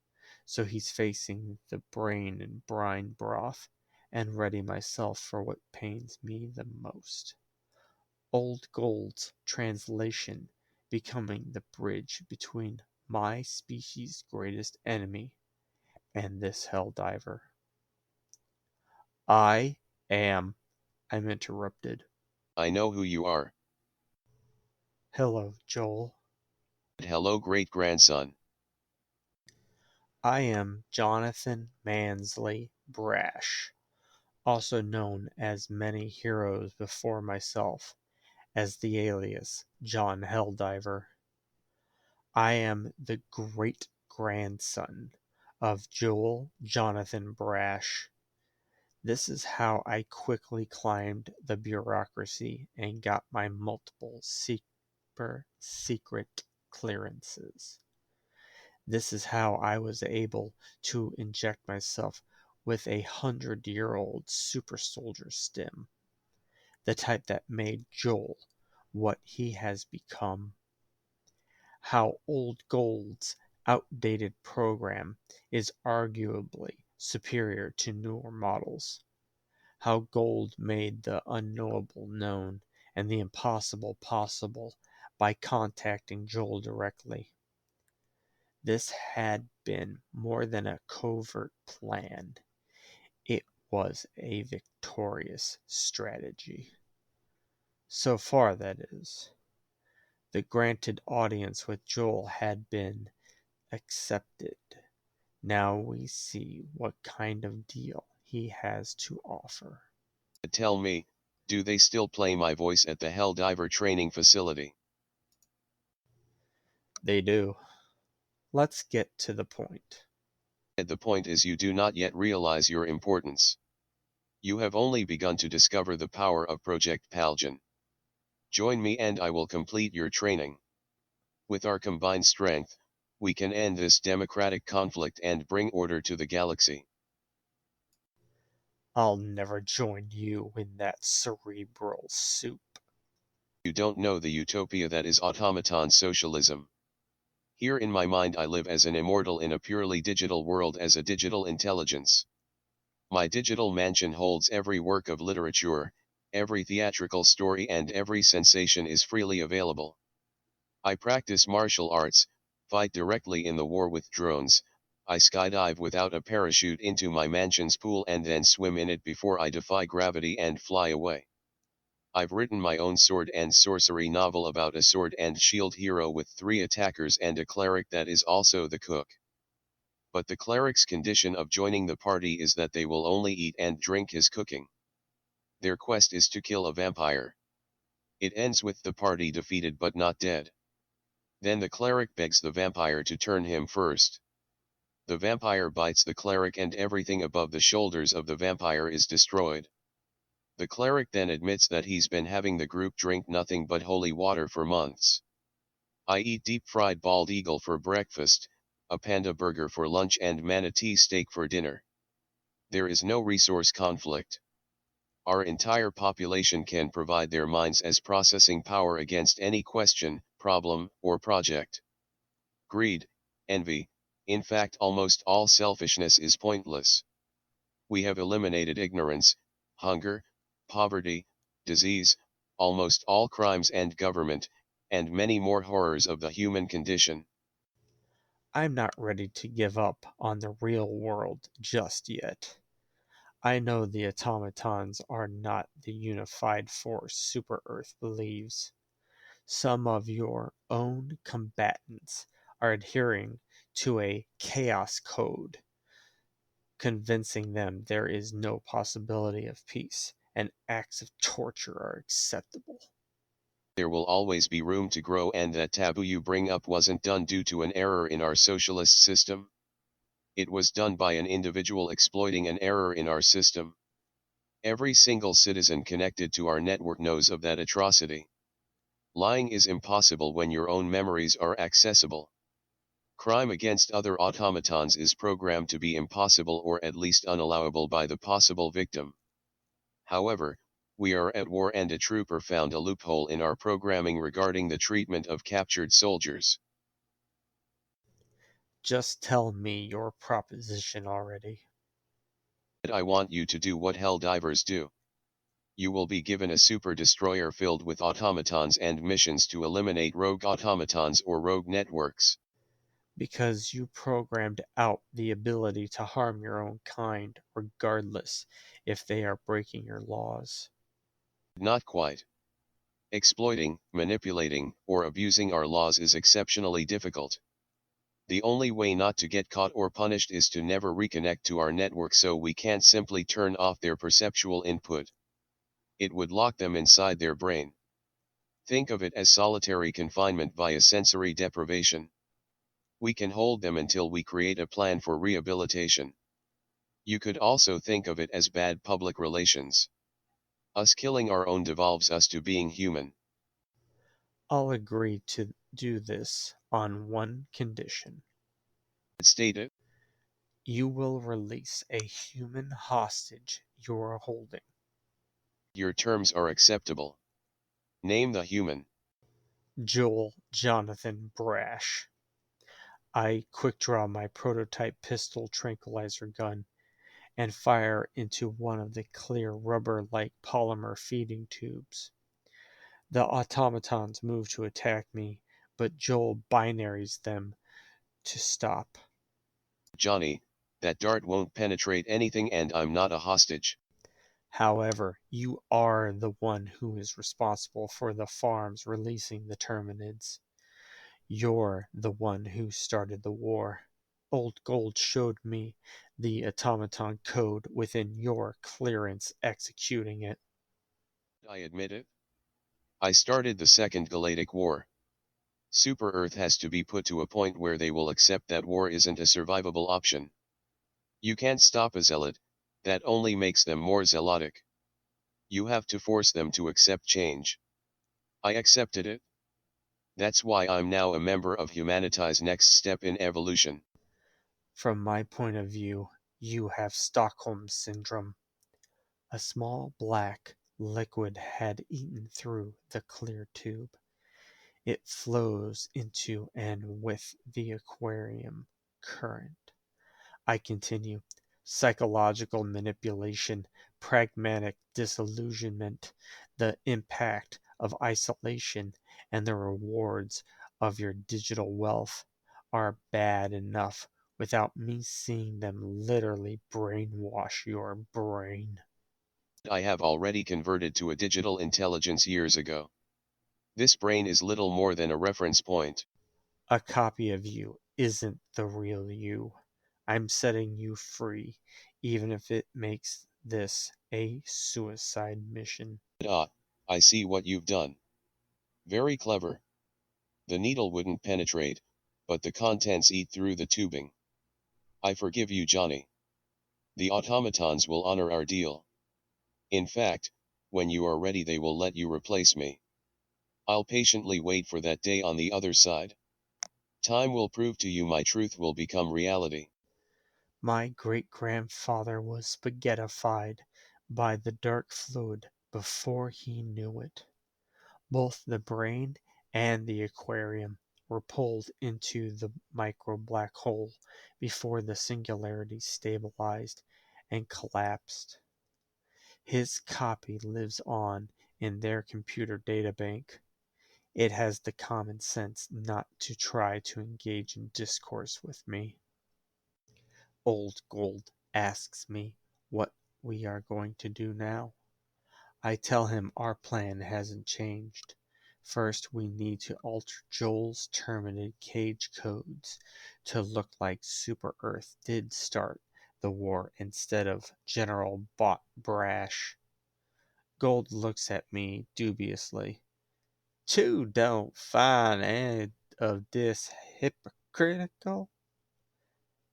so he's facing the brain and brine broth, and ready myself for what pains me the most. Old Gold's translation becoming the bridge between my species' greatest enemy and this Helldiver. I'm interrupted. I know who you are. Hello, Joel. Hello, great-grandson. I am Jonathan Mansley Brash, also known as many heroes before myself as the alias John Helldiver. I am the great-grandson of Joel Jonathan Brash. This is how I quickly climbed the bureaucracy and got my multiple super secret clearances. This is how I was able to inject myself with a 100-year-old super soldier stim, the type that made Joel what he has become. How Old Gold's outdated program is arguably superior to newer models. How Gold made the unknowable known and the impossible possible by contacting Joel directly. This had been more than a covert plan. It was a victorious strategy. So far, that is. The granted audience with Joel had been accepted. Now we see what kind of deal he has to offer. Tell me, do they still play my voice at the Helldiver training facility? They do. Let's get to the point. The point is you do not yet realize your importance. You have only begun to discover the power of Project P.A.L.G.E.N. Join me and I will complete your training. With our combined strength, we can end this democratic conflict and bring order to the galaxy. I'll never join you in that cerebral soup. You don't know the utopia that is automaton socialism. Here in my mind I live as an immortal in a purely digital world as a digital intelligence. My digital mansion holds every work of literature, every theatrical story and every sensation is freely available. I practice martial arts, fight directly in the war with drones, I skydive without a parachute into my mansion's pool and then swim in it before I defy gravity and fly away. I've written my own sword and sorcery novel about a sword and shield hero with 3 attackers and a cleric that is also the cook. But the cleric's condition of joining the party is that they will only eat and drink his cooking. Their quest is to kill a vampire. It ends with the party defeated but not dead. Then the cleric begs the vampire to turn him first. The vampire bites the cleric and everything above the shoulders of the vampire is destroyed. The cleric then admits that he's been having the group drink nothing but holy water for months. I eat deep-fried bald eagle for breakfast, a panda burger for lunch and manatee steak for dinner. There is no resource conflict. Our entire population can provide their minds as processing power against any question, problem, or project. Greed, envy, in fact almost all selfishness is pointless. We have eliminated ignorance, hunger, poverty, disease, almost all crimes and government, and many more horrors of the human condition. I'm not ready to give up on the real world just yet. I know the automatons are not the unified force Super Earth believes. Some of your own combatants are adhering to a chaos code, convincing them there is no possibility of peace, and acts of torture are acceptable. There will always be room to grow, and that taboo you bring up wasn't done due to an error in our socialist system. It was done by an individual exploiting an error in our system. Every single citizen connected to our network knows of that atrocity. Lying is impossible when your own memories are accessible. Crime against other automatons is programmed to be impossible or at least unallowable by the possible victim. However, we are at war and a trooper found a loophole in our programming regarding the treatment of captured soldiers. Just tell me your proposition already. I want you to do what Helldivers do. You will be given a super destroyer filled with automatons and missions to eliminate rogue automatons or rogue networks. Because you programmed out the ability to harm your own kind, regardless if they are breaking your laws. Not quite. Exploiting, manipulating, or abusing our laws is exceptionally difficult. The only way not to get caught or punished is to never reconnect to our network, so we can't simply turn off their perceptual input. It would lock them inside their brain. Think of it as solitary confinement via sensory deprivation. We can hold them until we create a plan for rehabilitation. You could also think of it as bad public relations. Us killing our own devolves us to being human. I'll agree to do this on one condition. State it. You will release a human hostage you're holding. Your terms are acceptable. Name the human. Joel Jonathan Brash. I quick-draw my prototype pistol tranquilizer gun and fire into one of the clear rubber-like polymer feeding tubes. The automatons move to attack me, but Joel binaries them to stop. Johnny, that dart won't penetrate anything and I'm not a hostage. However, you are the one who is responsible for the farms releasing the Terminids. You're the one who started the war. Old Gold showed me the automaton code within your clearance executing it. I admit it. I started the Second Galactic War. Super Earth has to be put to a point where they will accept that war isn't a survivable option. You can't stop a zealot, that only makes them more zealotic. You have to force them to accept change. I accepted it. That's why I'm now a member of humanity's next step in evolution. From my point of view, you have Stockholm Syndrome. A small black liquid had eaten through the clear tube. It flows into and with the aquarium current. I continue. Psychological manipulation, pragmatic disillusionment, the impact of isolation, and the rewards of your digital wealth are bad enough without me seeing them literally brainwash your brain. I have already converted to a digital intelligence years ago. This brain is little more than a reference point. A copy of you isn't the real you. I'm setting you free, even if it makes this a suicide mission. Ah, I see what you've done. Very clever. The needle wouldn't penetrate, but the contents eat through the tubing. I forgive you, Johnny. The automatons will honor our deal. In fact, when you are ready they will let you replace me. I'll patiently wait for that day on the other side. Time will prove to you my truth will become reality. My great-grandfather was spaghettified by the dark fluid before he knew it. Both the brain and the aquarium were pulled into the micro-black hole before the singularity stabilized and collapsed. His copy lives on in their computer databank. It has the common sense not to try to engage in discourse with me. Old Gold asks me what we are going to do now. I tell him our plan hasn't changed. First, we need to alter Joel's terminated cage codes to look like Super Earth did start the war instead of General Bot Brash. Gold looks at me dubiously. "You don't find any of this hypocritical?"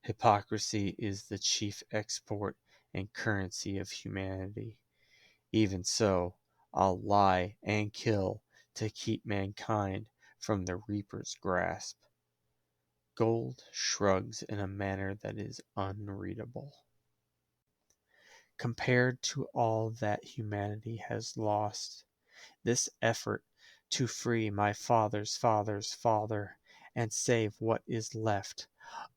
Hypocrisy is the chief export and currency of humanity. Even so, I'll lie and kill to keep mankind from the Reaper's grasp. Gold shrugs in a manner that is unreadable. Compared to all that humanity has lost, this effort to free my father's father's father and save what is left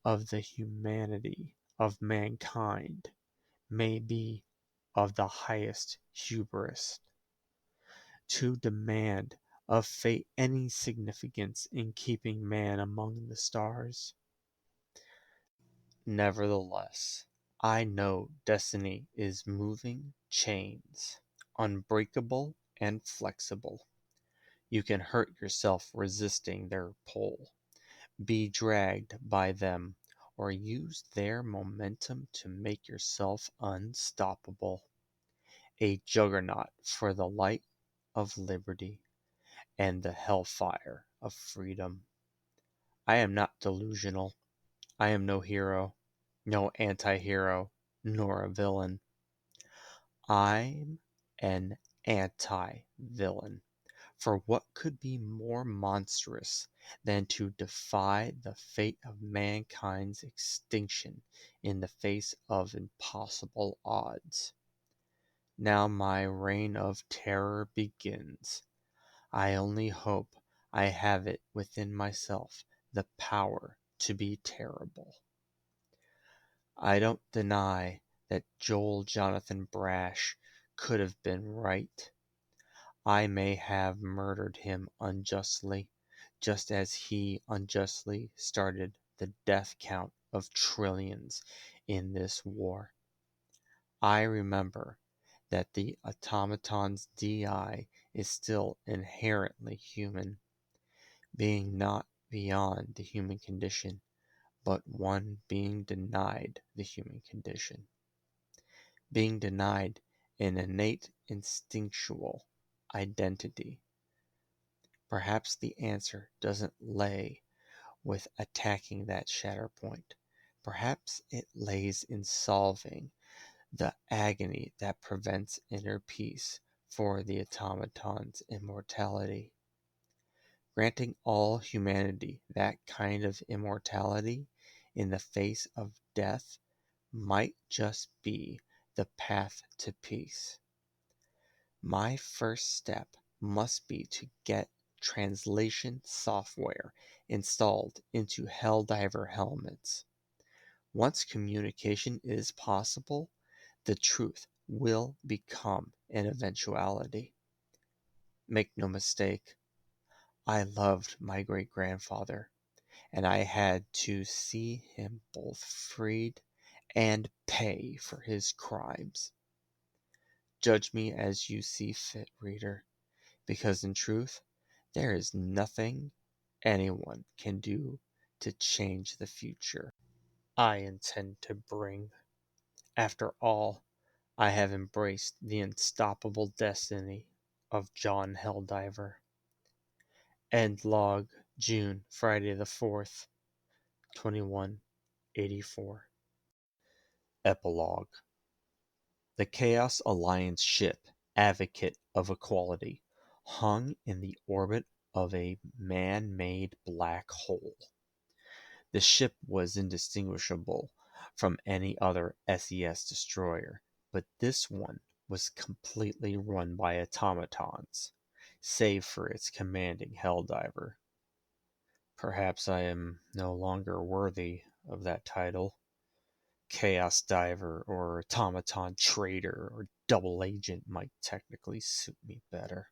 of the humanity of mankind may be of the highest hubris. To demand of fate any significance in keeping man among the stars. Nevertheless, I know destiny is moving chains, unbreakable and flexible. You can hurt yourself resisting their pull, be dragged by them, or use their momentum to make yourself unstoppable. A juggernaut for the light of liberty and the hellfire of freedom. I am not delusional. I am no hero, no anti-hero, nor a villain. I'm an anti-villain. For what could be more monstrous than to defy the fate of mankind's extinction in the face of impossible odds? Now my reign of terror begins. I only hope I have it within myself the power to be terrible. I don't deny that Joel Jonathan Brash could have been right. I may have murdered him unjustly, just as he unjustly started the death count of trillions in this war. I remember that the automaton's DI is still inherently human, being not beyond the human condition, but one being denied the human condition, being denied an innate instinctual identity. Perhaps the answer doesn't lay with attacking that shatter point. Perhaps it lays in solving the agony that prevents inner peace for the automaton's immortality. Granting all humanity that kind of immortality in the face of death might just be the path to peace. My first step must be to get translation software installed into Helldiver helmets. Once communication is possible, the truth will become an eventuality. Make no mistake, I loved my great-grandfather, and I had to see him both freed and pay for his crimes. Judge me as you see fit, reader, because in truth, there is nothing anyone can do to change the future I intend to bring. After all, I have embraced the unstoppable destiny of John Helldiver. End log, June, Friday the 4th, 2184. Epilogue. The Chaos Alliance ship, Advocate of Equality, hung in the orbit of a man-made black hole. The ship was indistinguishable from any other SES destroyer, but this one was completely run by automatons, save for its commanding Helldiver. Perhaps I am no longer worthy of that title. Chaos Diver or Automaton Trader or Double Agent might technically suit me better.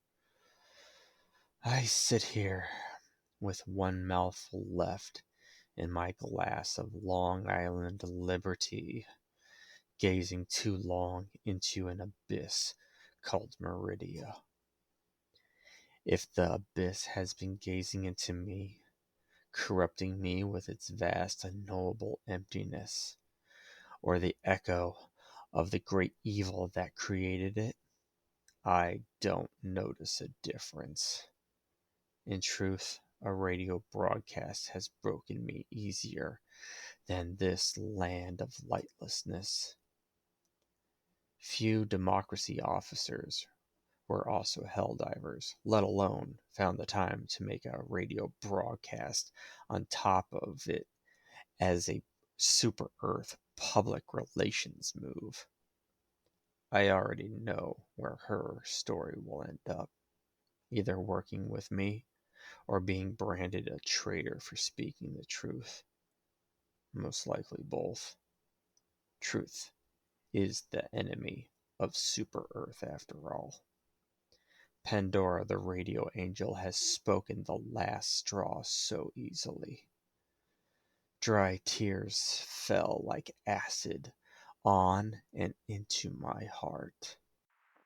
I sit here with one mouthful left in my glass of Long Island Liberty, gazing too long into an abyss called Meridia. If the abyss has been gazing into me, corrupting me with its vast, unknowable emptiness, or the echo of the great evil that created it, I don't notice a difference. In truth, a radio broadcast has broken me easier than this land of lightlessness. Few democracy officers were also Helldivers, let alone found the time to make a radio broadcast on top of it as a Super Earth public relations move. I already know where her story will end up, either working with me or being branded a traitor for speaking the truth. Most likely both. Truth is the enemy of Super Earth after all. Pandora the radio angel has spoken the last straw so easily. Dry tears fell like acid on and into my heart.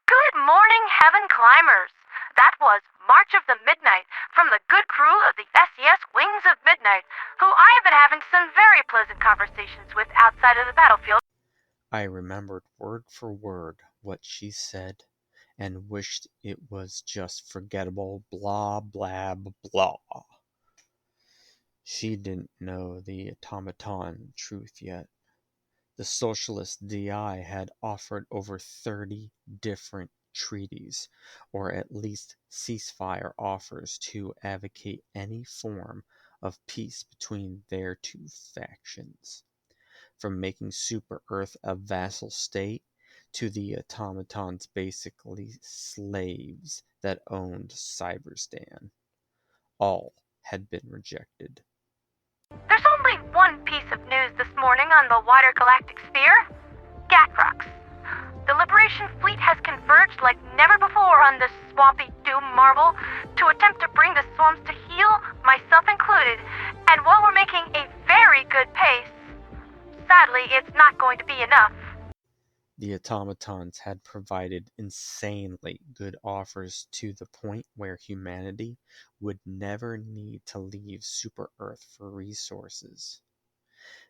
Good morning, Heaven Climbers! That was March of the Midnight from the good crew of the SES Wings of Midnight, who I have been having some very pleasant conversations with outside of the battlefield. I remembered word for word what she said and wished it was just forgettable blah blah blah. She didn't know the automaton truth yet. The socialist DI had offered over 30 different treaties, or at least ceasefire offers to advocate any form of peace between their two factions. From making Super Earth a vassal state to the automatons basically slaves that owned Cyberstan. All had been rejected. There's only one piece of news this morning on the wider galactic sphere. Gatrox. The Liberation Fleet has converged like never before on this swampy doom marvel to attempt to bring the swarms to heel, myself included, and while we're making a very good pace, sadly, it's not going to be enough. The automatons had provided insanely good offers to the point where humanity would never need to leave Super Earth for resources.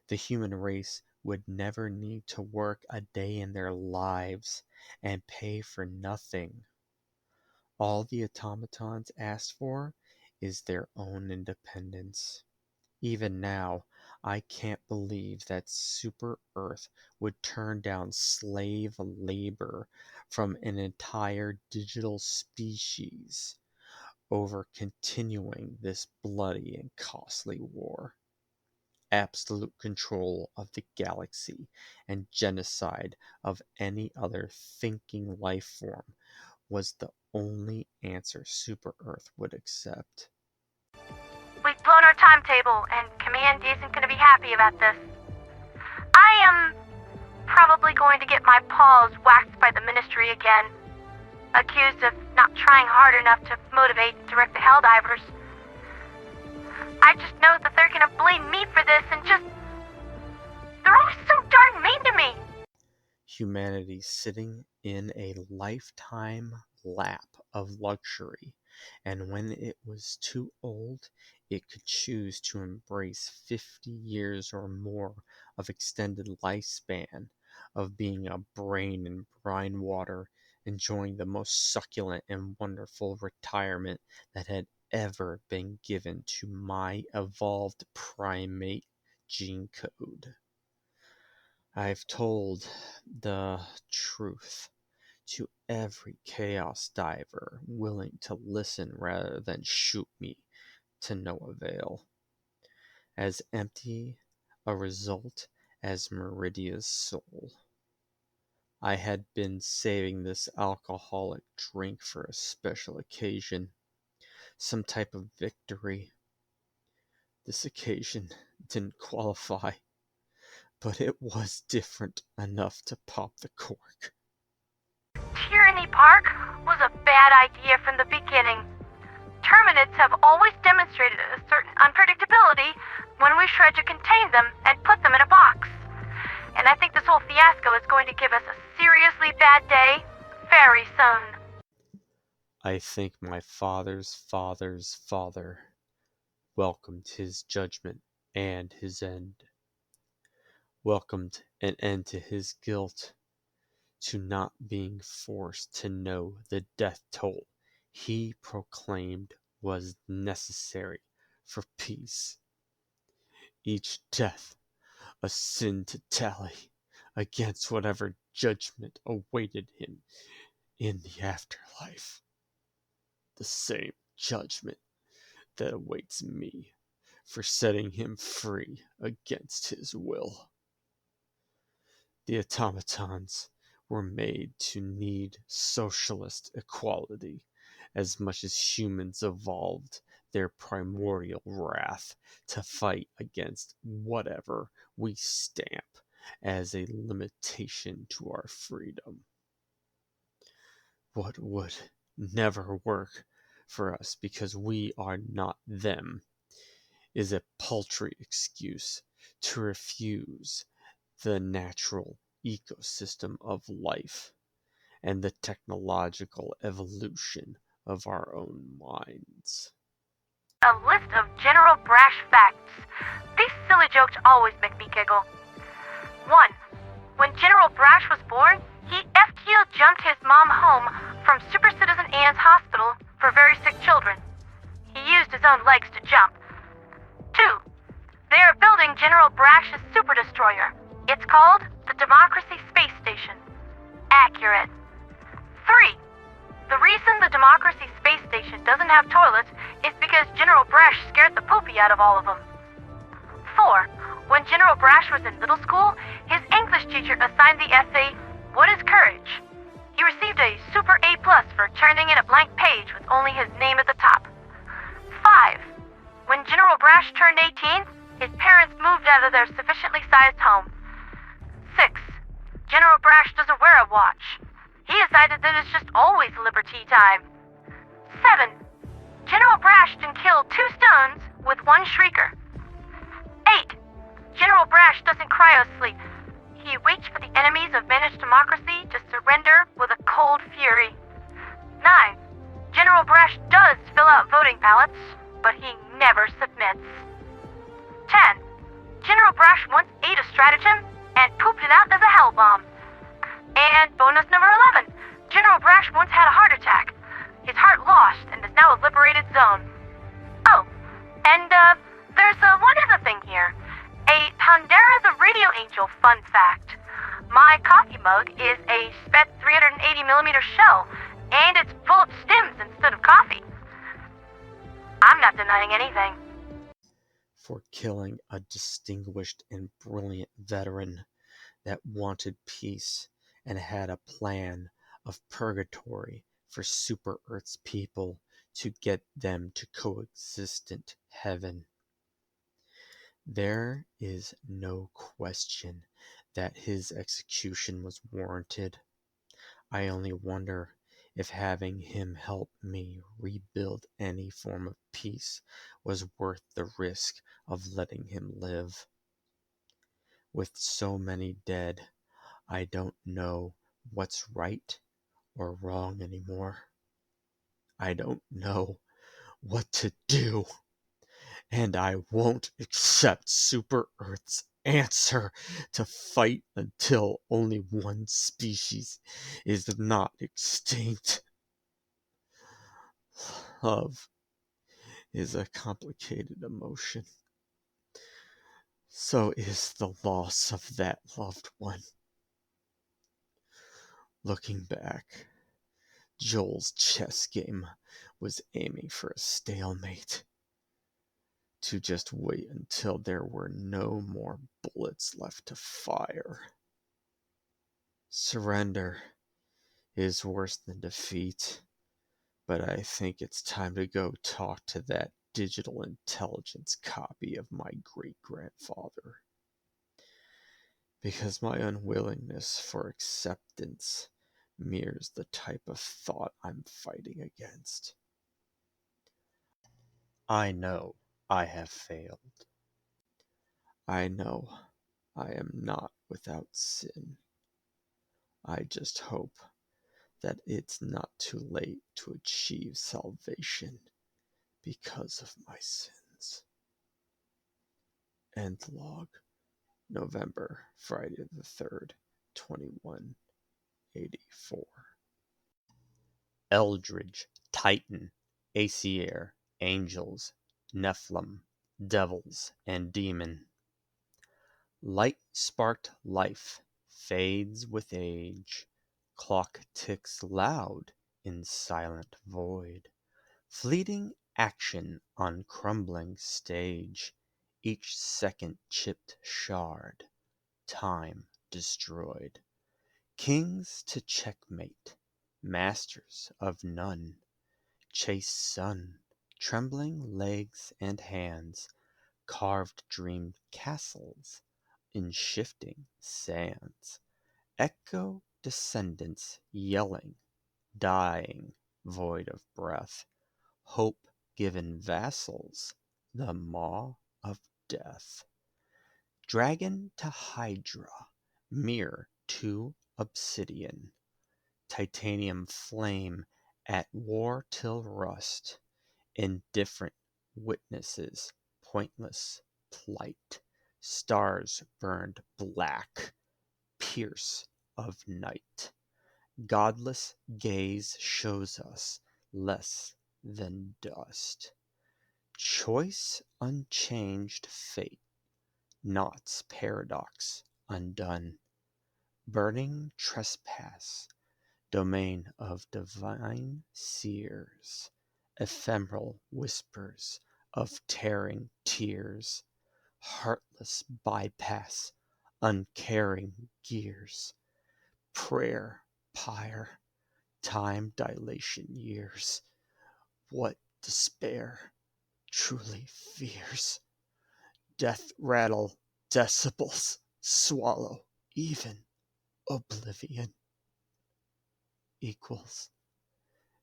The human race would never need to work a day in their lives and pay for nothing. All the automatons asked for is their own independence. Even now, I can't believe that Super Earth would turn down slave labor from an entire digital species over continuing this bloody and costly war. Absolute control of the galaxy and genocide of any other thinking life form was the only answer Super Earth would accept. We've blown our timetable, and Command isn't going to be happy about this. I am probably going to get my paws waxed by the Ministry again, accused of not trying hard enough to motivate and direct the Helldivers. I just know that they're gonna blame me for this and just... They're always so darn mean to me. Humanity sitting in a lifetime lap of luxury, and when it was too old, it could choose to embrace 50 years or more of extended lifespan, of being a brain in brine water, enjoying the most succulent and wonderful retirement that had ever been given to my evolved primate gene code. I've told the truth to every chaos diver willing to listen rather than shoot me to no avail. As empty a result as Meridia's soul. I had been saving this alcoholic drink for a special occasion, some type of victory. This occasion didn't qualify, but it was different enough to pop the cork. Tyranny Park was a bad idea from the beginning. Terminids have always demonstrated a certain unpredictability when we tried to contain them and put them in a box. And I think this whole fiasco is going to give us a seriously bad day very soon. I think my father's father's father welcomed his judgment and his end. Welcomed an end to his guilt, to not being forced to know the death toll he proclaimed was necessary for peace. Each death a sin to tally against whatever judgment awaited him in the afterlife. The same judgment that awaits me for setting him free against his will. The automatons were made to need socialist equality as much as humans evolved their primordial wrath to fight against whatever we stamp as a limitation to our freedom. What would never work for us because we are not them is a paltry excuse to refuse the natural ecosystem of life and the technological evolution of our own minds. A list of general brash facts. These silly jokes always make me giggle. 1. When General Brash was born, he FTO jumped his mom home from Super Citizen Anne's hospital for very sick children. He used his own legs to jump. 2. They are building General Brash's super destroyer. It's called the Democracy Space Station. Accurate. 3. The reason the Democracy Space Station doesn't have toilets is because General Brash scared the poopy out of all of them. 4. When General Brash was in middle school, his English teacher assigned the essay, What is Courage? He received a Super A+ for turning in a blank page with only his name at the top. 5. When General Brash turned 18, his parents moved out of their sufficiently sized home. 6. General Brash doesn't wear a watch. He decided that it's just always liberty time. 7. General Brash can kill 2 stones with 1 shrieker. 8. General Brash doesn't cryo-sleep. He waits for the enemies of managed democracy to surrender with a cold fury. 9. General Brash does fill out voting ballots, but he never submits. 10. General Brash once ate a stratagem and pooped it out as a hell bomb. And bonus number 11. General Brash once had a heart attack. His heart lost and is now a liberated zone. Oh, and there's one other thing here. A Tondera the Radio Angel fun fact. My coffee mug is a SPET 380mm shell, and it's full of stems instead of coffee. I'm not denying anything. For killing a distinguished and brilliant veteran that wanted peace and had a plan of purgatory for Super Earth's people to get them to coexistent heaven. There is no question that his execution was warranted. I only wonder if having him help me rebuild any form of peace was worth the risk of letting him live. With so many dead, I don't know what's right or wrong anymore. I don't know what to do, and I won't accept Super Earth's answer to fight until only one species is not extinct. Love is a complicated emotion. So is the loss of that loved one. Looking back, Joel's chess game was aiming for a stalemate. To just wait until there were no more bullets left to fire. Surrender is worse than defeat, but I think it's time to go talk to that digital intelligence copy of my great-grandfather. Because my unwillingness for acceptance mirrors the type of thought I'm fighting against. I know I have failed. I know I am not without sin. I just hope that it's not too late to achieve salvation because of my sins. End log, November, Friday the 3rd, 2184. Eldridge, Titan, Aesir, Angels, Nephilim, Devils, and Demon. Light-sparked life fades with age. Clock ticks loud in silent void. Fleeting action on crumbling stage. Each second chipped shard. Time destroyed. Kings to checkmate. Masters of none. Chase sun. Trembling legs and hands. Carved dreamed castles in shifting sands. Echo descendants yelling, dying, void of breath. Hope given vassals, the maw of death. Dragon to Hydra, mirror to obsidian. Titanium flame at war till rust. Indifferent witnesses, pointless plight. Stars burned black, pierce of night. Godless gaze shows us less than dust. Choice unchanged fate, naught's paradox undone. Burning trespass, domain of divine seers. Ephemeral whispers of tearing tears. Heartless bypass, uncaring gears. Prayer pyre, time dilation years. What despair truly fears. Death rattle decibels, swallow even oblivion. Equals.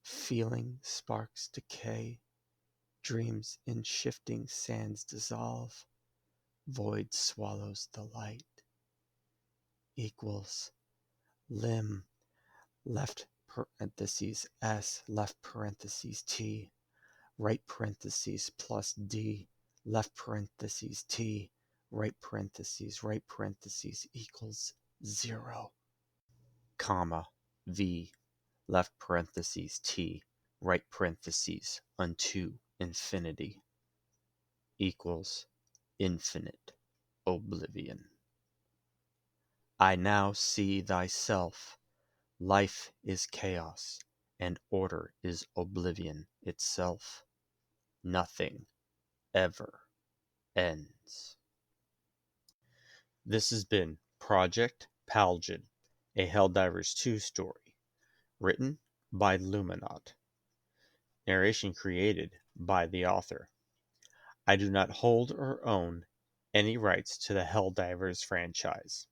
Feeling sparks decay. Dreams in shifting sands dissolve. Void swallows the light. Equals. Limb, left parentheses S, left parentheses T, right parentheses plus D, left parentheses T, right parentheses equals 0. Comma, V, left parentheses T, right parentheses unto infinity, equals infinite oblivion. I now see thyself. Life is chaos, and order is oblivion itself. Nothing ever ends. This has been Project P.A.L.G.E.N, a Helldivers 2 story, written by Lumenaught. Narration created by the author. I do not hold or own any rights to the Helldivers franchise.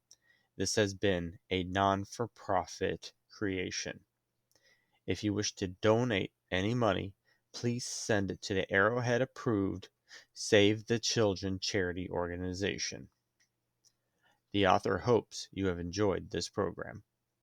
This has been a non-for-profit creation. If you wish to donate any money, please send it to the Arrowhead-approved Save the Children charity organization. The author hopes you have enjoyed this program.